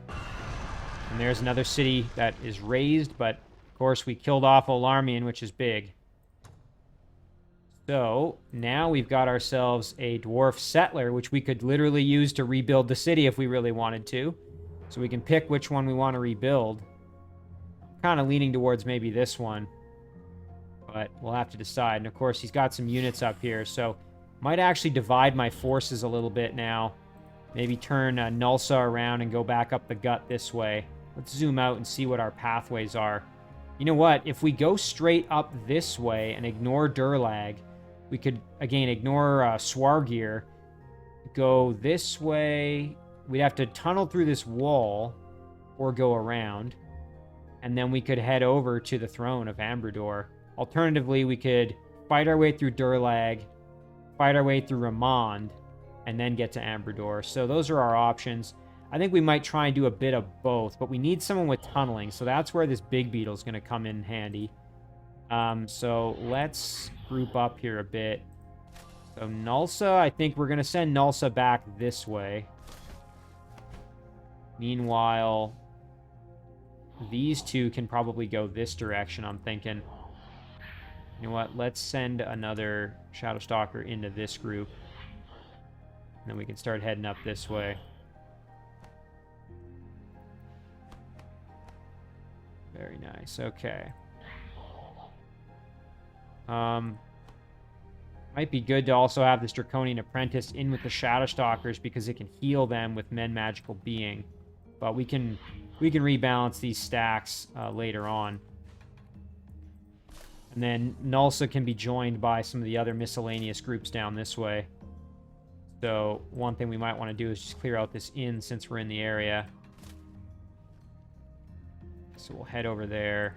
Speaker 1: And there's another city that is raised, but of course we killed off Olarmian, which is big. So now we've got ourselves a dwarf settler, which we could literally use to rebuild the city if we really wanted to. So we can pick which one we want to rebuild. Kind of leaning towards maybe this one, but we'll have to decide. And of course, he's got some units up here, so might actually divide my forces a little bit now. Maybe turn Gnulsa around and go back up the gut this way. Let's zoom out and see what our pathways are. You know what? If we go straight up this way and ignore Durlag, we could, again, ignore Swargir, go this way. We'd have to tunnel through this wall or go around, and then we could head over to the throne of Ambrador. Alternatively, we could fight our way through Durlag, fight our way through Ramond, and then get to Ambrador. So those are our options. I think we might try and do a bit of both, but we need someone with tunneling, so that's where this big beetle is going to come in handy. So let's group up here a bit. So Gnulsa, I think we're going to send Gnulsa back this way. Meanwhile, these two can probably go this direction, I'm thinking. You know what? Let's send another Shadowstalker into this group. And then we can start heading up this way. Very nice. Okay. Might be good to also have this Draconian Apprentice in with the Shadowstalkers because it can heal them with Men Magical Being. But we can rebalance these stacks later on. And then Gnulsa can be joined by some of the other miscellaneous groups down this way. So one thing we might want to do is just clear out this inn since we're in the area. So we'll head over there.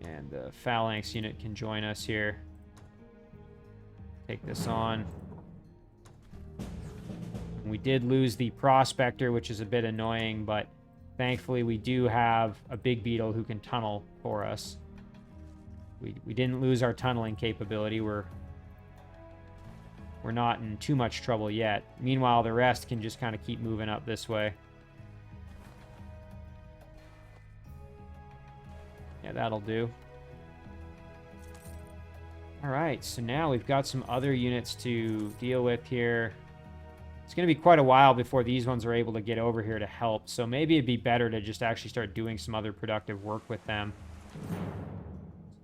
Speaker 1: And the Phalanx unit can join us here. Take this on. We did lose the Prospector, which is a bit annoying, but thankfully we do have a big beetle who can tunnel for us. We didn't lose our tunneling capability. We're not in too much trouble yet. Meanwhile, the rest can just kind of keep moving up this way. Yeah, that'll do. Alright, so now we've got some other units to deal with here. It's going to be quite a while before these ones are able to get over here to help, so maybe it'd be better to just actually start doing some other productive work with them.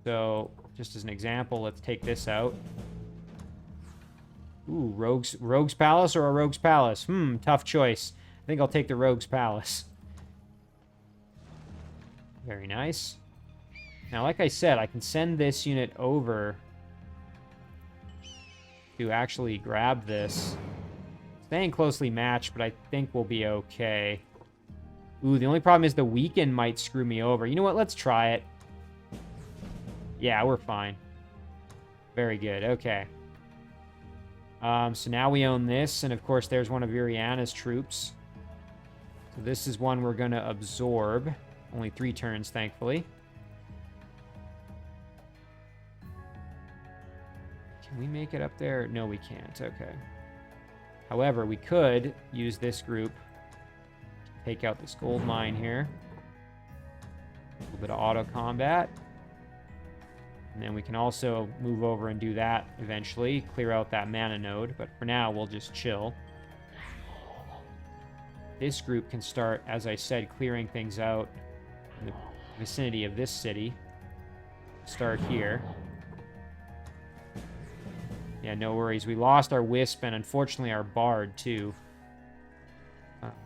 Speaker 1: So, just as an example, let's take this out. Ooh, Rogue's Palace or a Rogue's Palace? Tough choice. I think I'll take the Rogue's Palace. Very nice. Now, like I said, I can send this unit over to actually grab this. Staying closely matched, but I think we'll be okay. Ooh, the only problem is the weaken might screw me over. You know what? Let's try it. Yeah, we're fine. Very good. Okay. So now we own this, and of course there's one of Iriana's troops. So this is one we're going to absorb. Only 3 turns, thankfully. Can we make it up there? No, we can't. Okay. However, we could use this group to take out this gold mine here. A little bit of auto combat. And then we can also move over and do that eventually, clear out that mana node. But for now, we'll just chill. This group can start, as I said, clearing things out in the vicinity of this city. Start here. Yeah, no worries. We lost our Wisp and unfortunately our Bard too.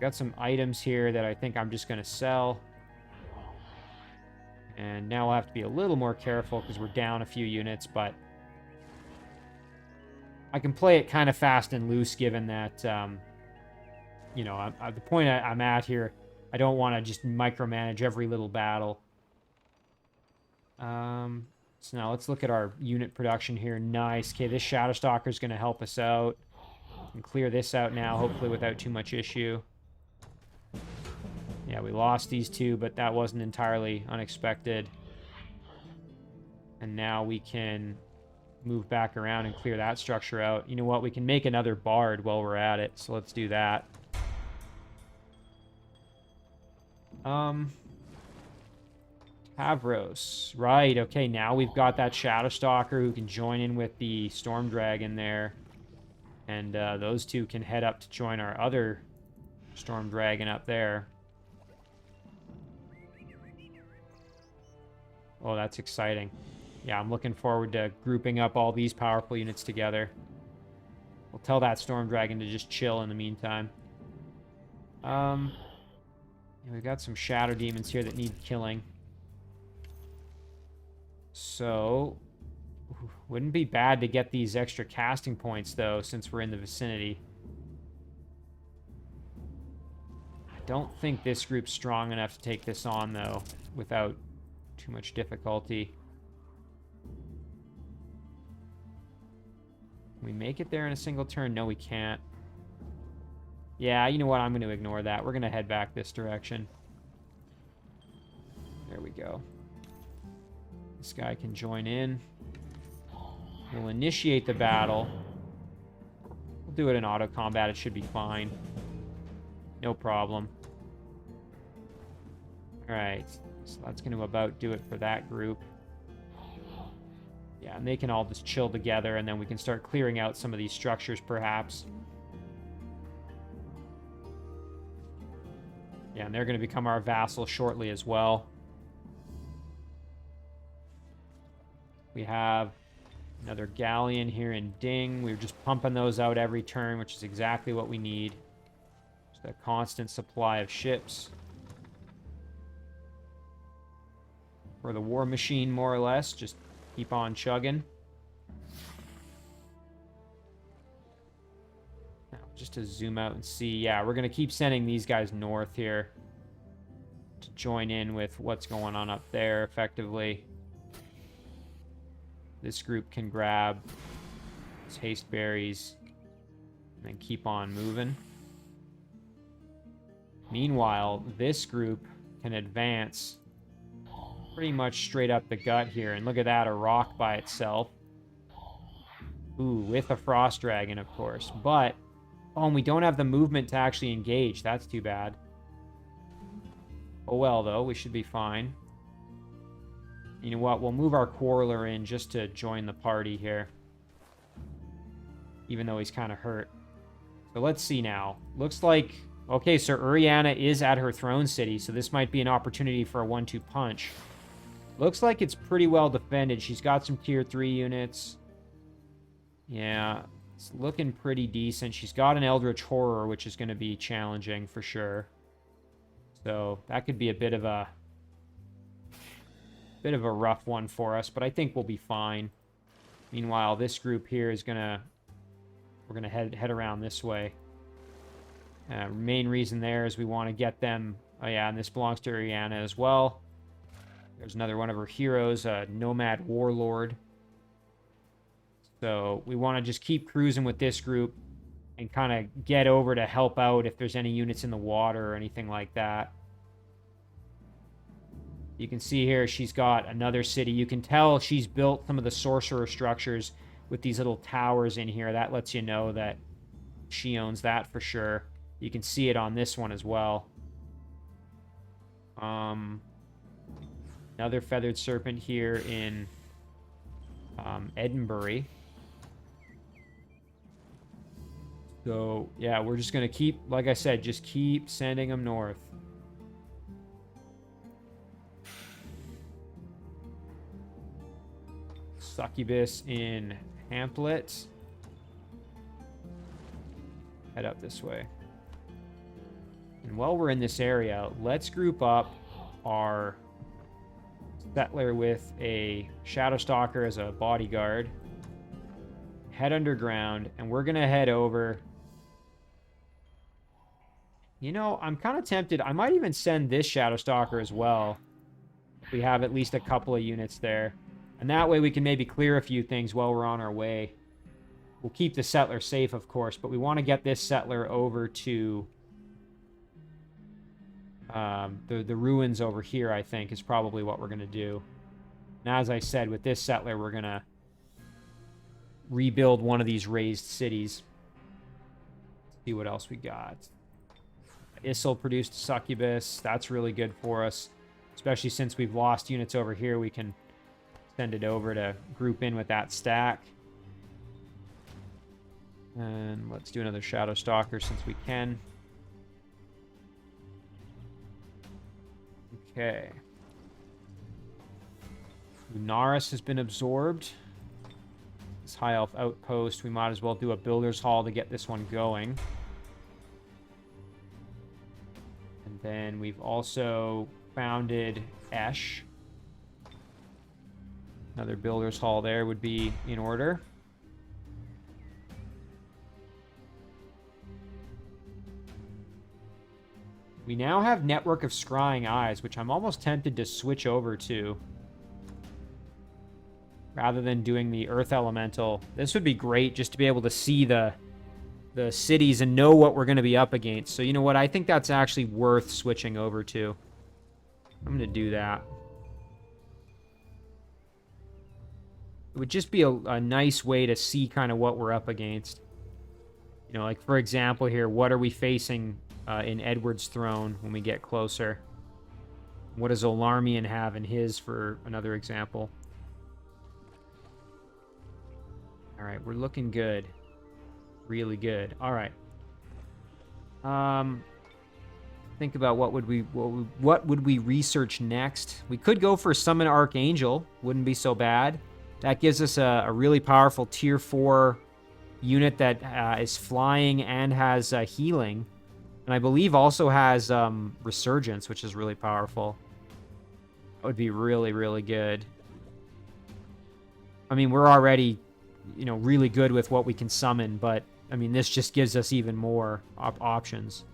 Speaker 1: Got some items here that I think I'm just going to sell. And now we'll have to be a little more careful because we're down a few units, but I can play it kind of fast and loose given that, you know, the point I'm at here, I don't want to just micromanage every little battle. So now let's look at our unit production here. Nice. Okay, this Shadowstalker is going to help us out. We can clear this out now, hopefully without too much issue. Yeah, we lost these two, but that wasn't entirely unexpected. And now we can move back around and clear that structure out. You know what? We can make another Bard while we're at it, so let's do that. Havros. Right, okay, now we've got that Shadow Stalker who can join in with the Storm Dragon there. And those two can head up to join our other Storm Dragon up there. Oh, that's exciting. Yeah, I'm looking forward to grouping up all these powerful units together. We'll tell that Storm Dragon to just chill in the meantime. Yeah, we've got some Shadow Demons here that need killing. So, wouldn't be bad to get these extra casting points, though, since we're in the vicinity. I don't think this group's strong enough to take this on, though, without too much difficulty. Can we make it there in a single turn? No, we can't. Yeah, you know what? I'm going to ignore that. We're going to head back this direction. There we go. This guy can join in. We'll initiate the battle. We'll do it in auto combat. It should be fine. No problem. Alright. So that's going to about do it for that group. Yeah, and they can all just chill together, and then we can start clearing out some of these structures, perhaps. Yeah, and they're going to become our vassal shortly as well. We have another galleon here in Ding. We're just pumping those out every turn, which is exactly what we need. Just a constant supply of ships. For the war machine, more or less. Just keep on chugging. Now, just to zoom out and see. Yeah, we're going to keep sending these guys north here to join in with what's going on up there, effectively. This group can grab these haste berries and then keep on moving. Meanwhile, this group can advance pretty much straight up the gut here. And look at that, a rock by itself. Ooh, with a frost dragon, of course. But, oh, and we don't have the movement to actually engage. That's too bad. Oh well, though. We should be fine. You know what? We'll move our Quarreler in just to join the party here. Even though he's kind of hurt. So let's see now. Looks like... Okay, so Uriana is at her throne city, so this might be an opportunity for a 1-2 punch. Looks like it's pretty well defended. She's got some tier 3 units. Yeah, it's looking pretty decent. She's got an Eldritch Horror, which is going to be challenging for sure. So that could be a bit of a rough one for us, but I think we'll be fine. Meanwhile, this group here is we're gonna head around this way. Main reason there is we want to get them. Oh yeah, and this belongs to Uriana as well. There's another one of her heroes, a Nomad Warlord. So we want to just keep cruising with this group and kind of get over to help out if there's any units in the water or anything like that. You can see here she's got another city. You can tell she's built some of the sorcerer structures with these little towers in here. That lets you know that she owns that for sure. You can see it on this one as well. Another Feathered Serpent here in Edinburgh. So, yeah, we're just going to keep, like I said, just keep sending them north. Succubus in Hamlet. Head up this way. And while we're in this area, let's group up our settler with a Shadow Stalker as a bodyguard. Head underground, and we're going to head over. You know, I'm kind of tempted. I might even send this Shadow Stalker as well. We have at least a couple of units there. And that way we can maybe clear a few things while we're on our way. We'll keep the settler safe, of course, but we want to get this settler over to the ruins over here, I think, is probably what we're going to do. Now, as I said, with this settler, we're going to rebuild one of these raised cities. Let's see what else we got. Issel produced Succubus. That's really good for us. Especially since we've lost units over here, we can send it over to group in with that stack. And let's do another Shadow Stalker since we can. Okay. Lunaris has been absorbed. This High Elf outpost, we might as well do a Builder's Hall to get this one going. And then we've also founded Esh. Another Builder's Hall there would be in order. We now have Network of Scrying Eyes, which I'm almost tempted to switch over to. Rather than doing the Earth Elemental. This would be great just to be able to see the cities and know what we're going to be up against. So you know what? I think that's actually worth switching over to. I'm going to do that. It would just be a nice way to see kind of what we're up against. You know, like for example here, what are we facing in Edward's throne when we get closer? What does Olarmian have in his, for another example? All right, we're looking good. Really good. All right. Think about what would we research next? We could go for Summon Archangel. Wouldn't be so bad. That gives us a really powerful tier 4 unit that is flying and has healing. And I believe also has Resurgence, which is really powerful. That would be really, really good. I mean, we're already, you know, really good with what we can summon, but, I mean, this just gives us even more options.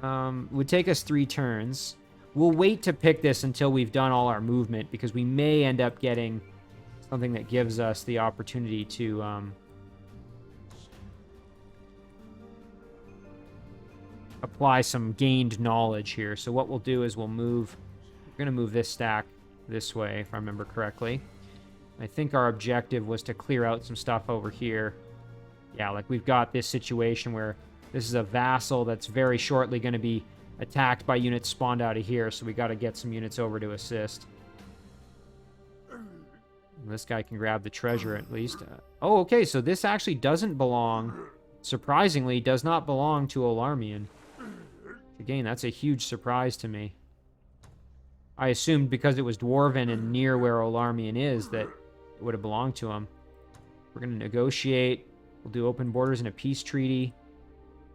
Speaker 1: Would take us 3 turns. We'll wait to pick this until we've done all our movement, because we may end up getting something that gives us the opportunity to apply some gained knowledge here. So what we'll do is we're going to move this stack this way, if I remember correctly. I think our objective was to clear out some stuff over here. Yeah, like we've got this situation where this is a vassal that's very shortly going to be attacked by units spawned out of here, so we got to get some units over to assist. This guy can grab the treasure at least. Oh, okay, so this actually doesn't belong, surprisingly, does not belong to Olarmian. Again, that's a huge surprise to me. I assumed because it was Dwarven and near where Olarmian is that it would have belonged to him. We're going to negotiate. We'll do open borders and a peace treaty.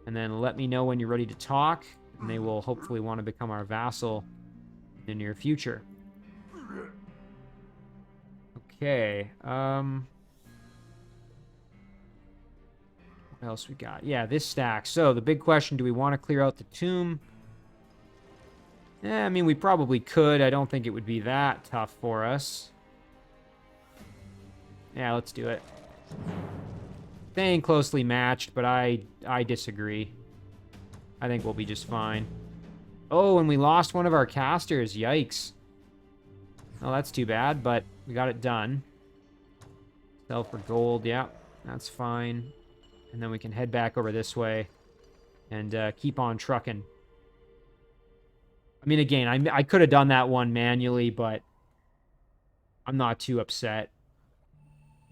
Speaker 1: And then let me know when you're ready to talk. And they will hopefully want to become our vassal in the near future. Okay. What else we got? Yeah, this stack. So the big question, do we want to clear out the tomb? I mean, we probably could. I don't think it would be that tough for us. Yeah, let's do it. Staying closely matched, but I disagree. I think we'll be just fine. Oh, and we lost one of our casters. Yikes. Oh, that's too bad, but we got it done. Sell for gold. Yeah, that's fine. And then we can head back over this way and keep on trucking. I mean, again, I could have done that one manually, but I'm not too upset.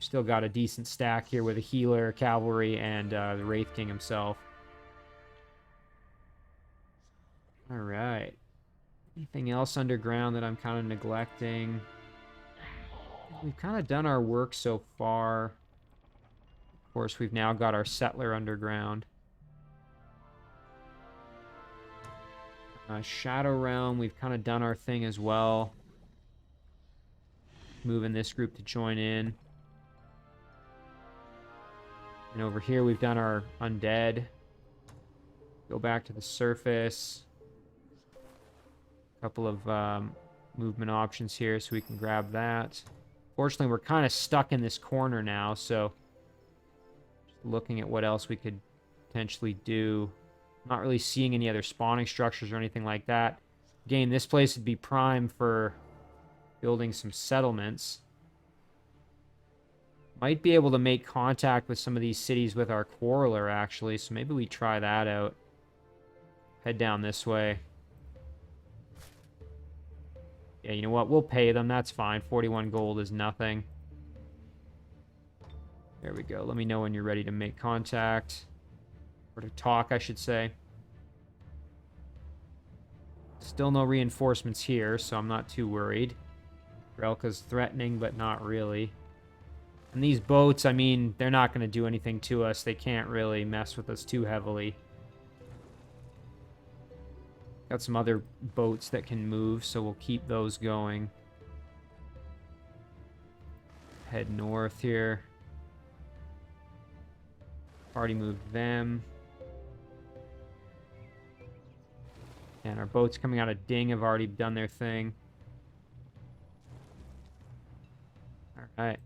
Speaker 1: Still got a decent stack here with a healer, cavalry, and the Wraith King himself. All right. Anything else underground that I'm kind of neglecting? We've kind of done our work so far. Of course, we've now got our settler underground. Shadow Realm, we've kind of done our thing as well. Moving this group to join in. And over here, we've done our undead. Go back to the surface. A couple of movement options here, so we can grab that. Fortunately, we're kind of stuck in this corner now, so just looking at what else we could potentially do. Not really seeing any other spawning structures or anything like that. Again, this place would be prime for building some settlements. Might be able to make contact with some of these cities with our Quarreler, actually, so maybe we try that out. Head down this way. Yeah, you know what? We'll pay them. That's fine. 41 gold is nothing. There we go. Let me know when you're ready to make contact. Or to talk, I should say. Still no reinforcements here, so I'm not too worried. Relka's threatening, but not really. And these boats, I mean, they're not going to do anything to us. They can't really mess with us too heavily. Got some other boats that can move, so we'll keep those going. Head north here. Already moved them. And our boats coming out of Ding have already done their thing. Alright.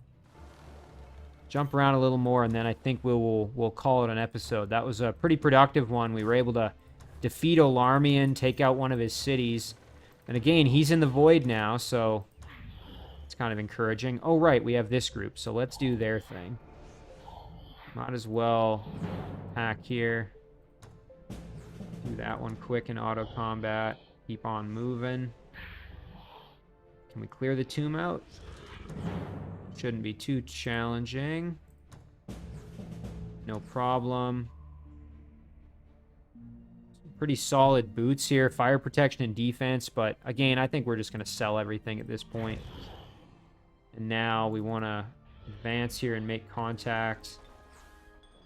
Speaker 1: Jump around a little more, and then I think we'll call it an episode. That was a pretty productive one. We were able to defeat Olarmian, take out one of his cities. And again, he's in the void now, so it's kind of encouraging. Oh, right, we have this group, so let's do their thing. Might as well attack here. Do that one quick in auto combat. Keep on moving. Can we clear the tomb out? Shouldn't be too challenging. No problem. Pretty solid boots here. Fire protection and defense, but again, I think we're just going to sell everything at this point. And now we want to advance here and make contact.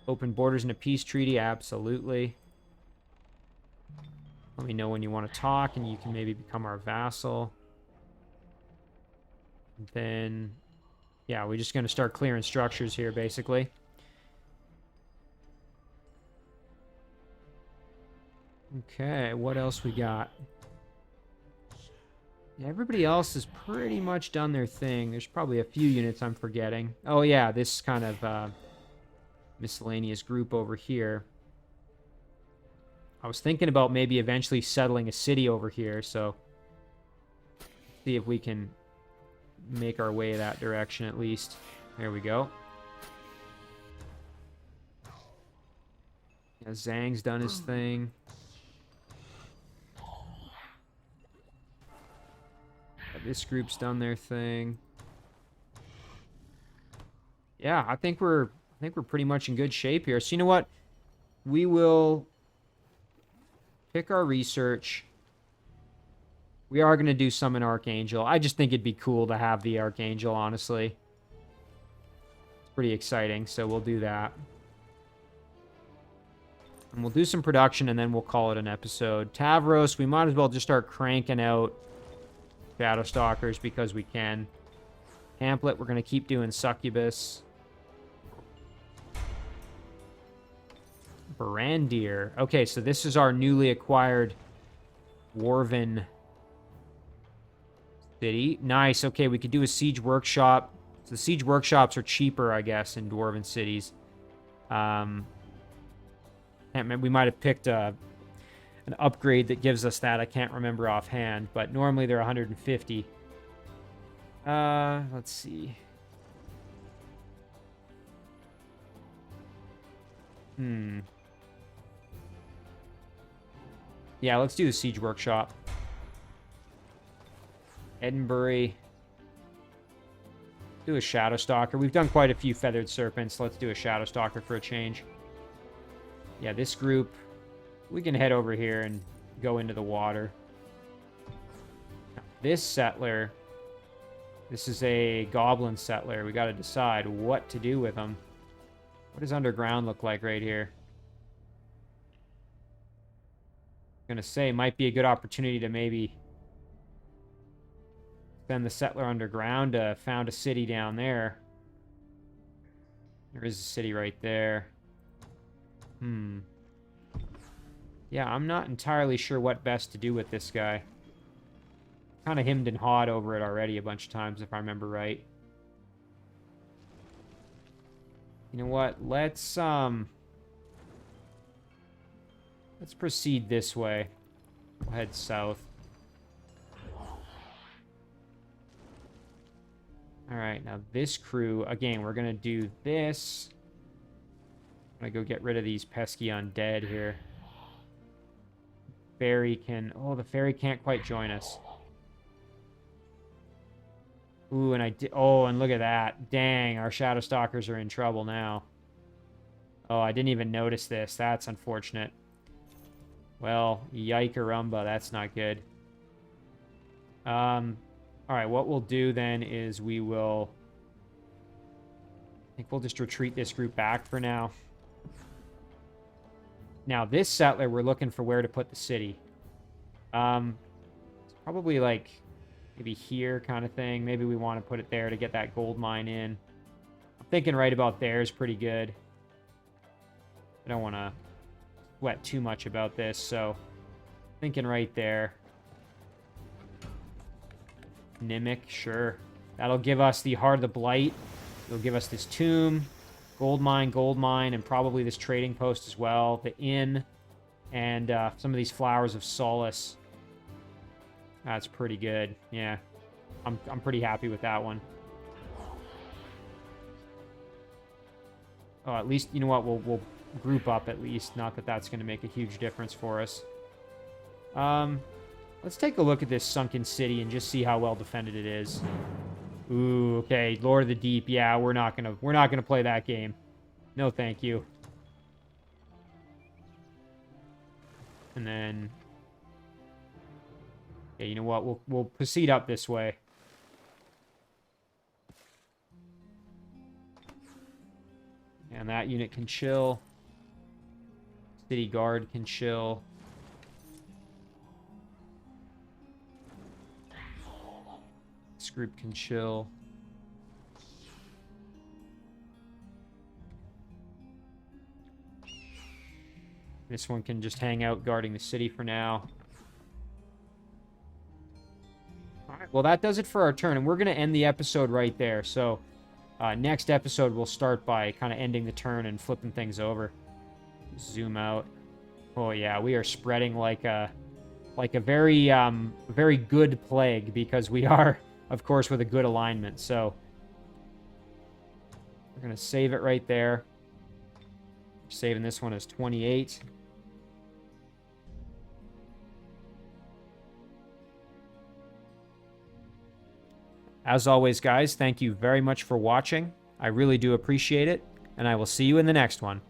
Speaker 1: Open borders in a peace treaty, absolutely. Let me know when you want to talk, and you can maybe become our vassal. And then, yeah, we're just going to start clearing structures here, basically. Okay, what else we got? Yeah, everybody else has pretty much done their thing. There's probably a few units I'm forgetting. Oh, yeah, this kind of miscellaneous group over here. I was thinking about maybe eventually settling a city over here, so see if we can make our way that direction at least. There we go. Yeah, Zhang's done his thing. This group's done their thing. Yeah, I think we're pretty much in good shape here. So you know what? We will pick our research. We are going to do some in Archangel. I just think it'd be cool to have the Archangel, honestly. It's pretty exciting, so we'll do that. And we'll do some production, and then we'll call it an episode. Tavros, we might as well just start cranking out Shadowstalkers because we can. Pamphlet, we're going to keep doing Succubus. Barandir. Okay, so this is our newly acquired Dwarven city. Nice. Okay, we could do a siege workshop. So the siege workshops are cheaper, I guess, in Dwarven cities. Can't remember. We might have picked an upgrade that gives us that. I can't remember offhand, but normally they're 150. Let's see. Yeah, let's do the siege workshop. Edinburgh. Do a Shadowstalker. We've done quite a few Feathered Serpents. Let's do a Shadowstalker for a change. Yeah, this group, we can head over here and go into the water. Now, this settler, this is a Goblin settler. We got to decide what to do with them. What does underground look like right here? I'm going to say might be a good opportunity to maybe send the settler underground to found a city down there. There is a city right there. Yeah, I'm not entirely sure what best to do with this guy. Kind of hemmed and hawed over it already a bunch of times, if I remember right. You know what? Let's proceed this way. We'll head south. Alright, now this crew, again, we're gonna do this. I'm gonna go get rid of these pesky undead here. Fairy can... Oh, the fairy can't quite join us. Ooh, and I did... Oh, and look at that. Dang, our Shadow Stalkers are in trouble now. Oh, I didn't even notice this. That's unfortunate. Well, yikerumba, that's not good. All right, what we'll do then is we will... I think we'll just retreat this group back for now. Now, this settler, we're looking for where to put the city. It's probably like maybe here kind of thing. Maybe we want to put it there to get that gold mine in. I'm thinking right about there is pretty good. I don't want to sweat too much about this, so thinking right there. Nimic, sure. That'll give us the Heart of the Blight. It'll give us this tomb, gold mine, and probably this trading post as well. The inn, and some of these flowers of solace. That's pretty good. Yeah, I'm pretty happy with that one. Oh, at least, you know what? We'll group up at least. Not that that's going to make a huge difference for us. Let's take a look at this sunken city and just see how well defended it is. Ooh, okay, Lord of the Deep. Yeah, we're not gonna play that game. No, thank you. And then, yeah, you know what? We'll proceed up this way. And that unit can chill. City guard can chill. This group can chill. This one can just hang out guarding the city for now. Alright, well that does it for our turn, and we're going to end the episode right there. So, next episode we'll start by kind of ending the turn and flipping things over. Zoom out. Oh yeah, we are spreading like a very good plague, because we are, of course, with a good alignment. So we're going to save it right there. Saving this one as 28. As always, guys, thank you very much for watching. I really do appreciate it, and I will see you in the next one.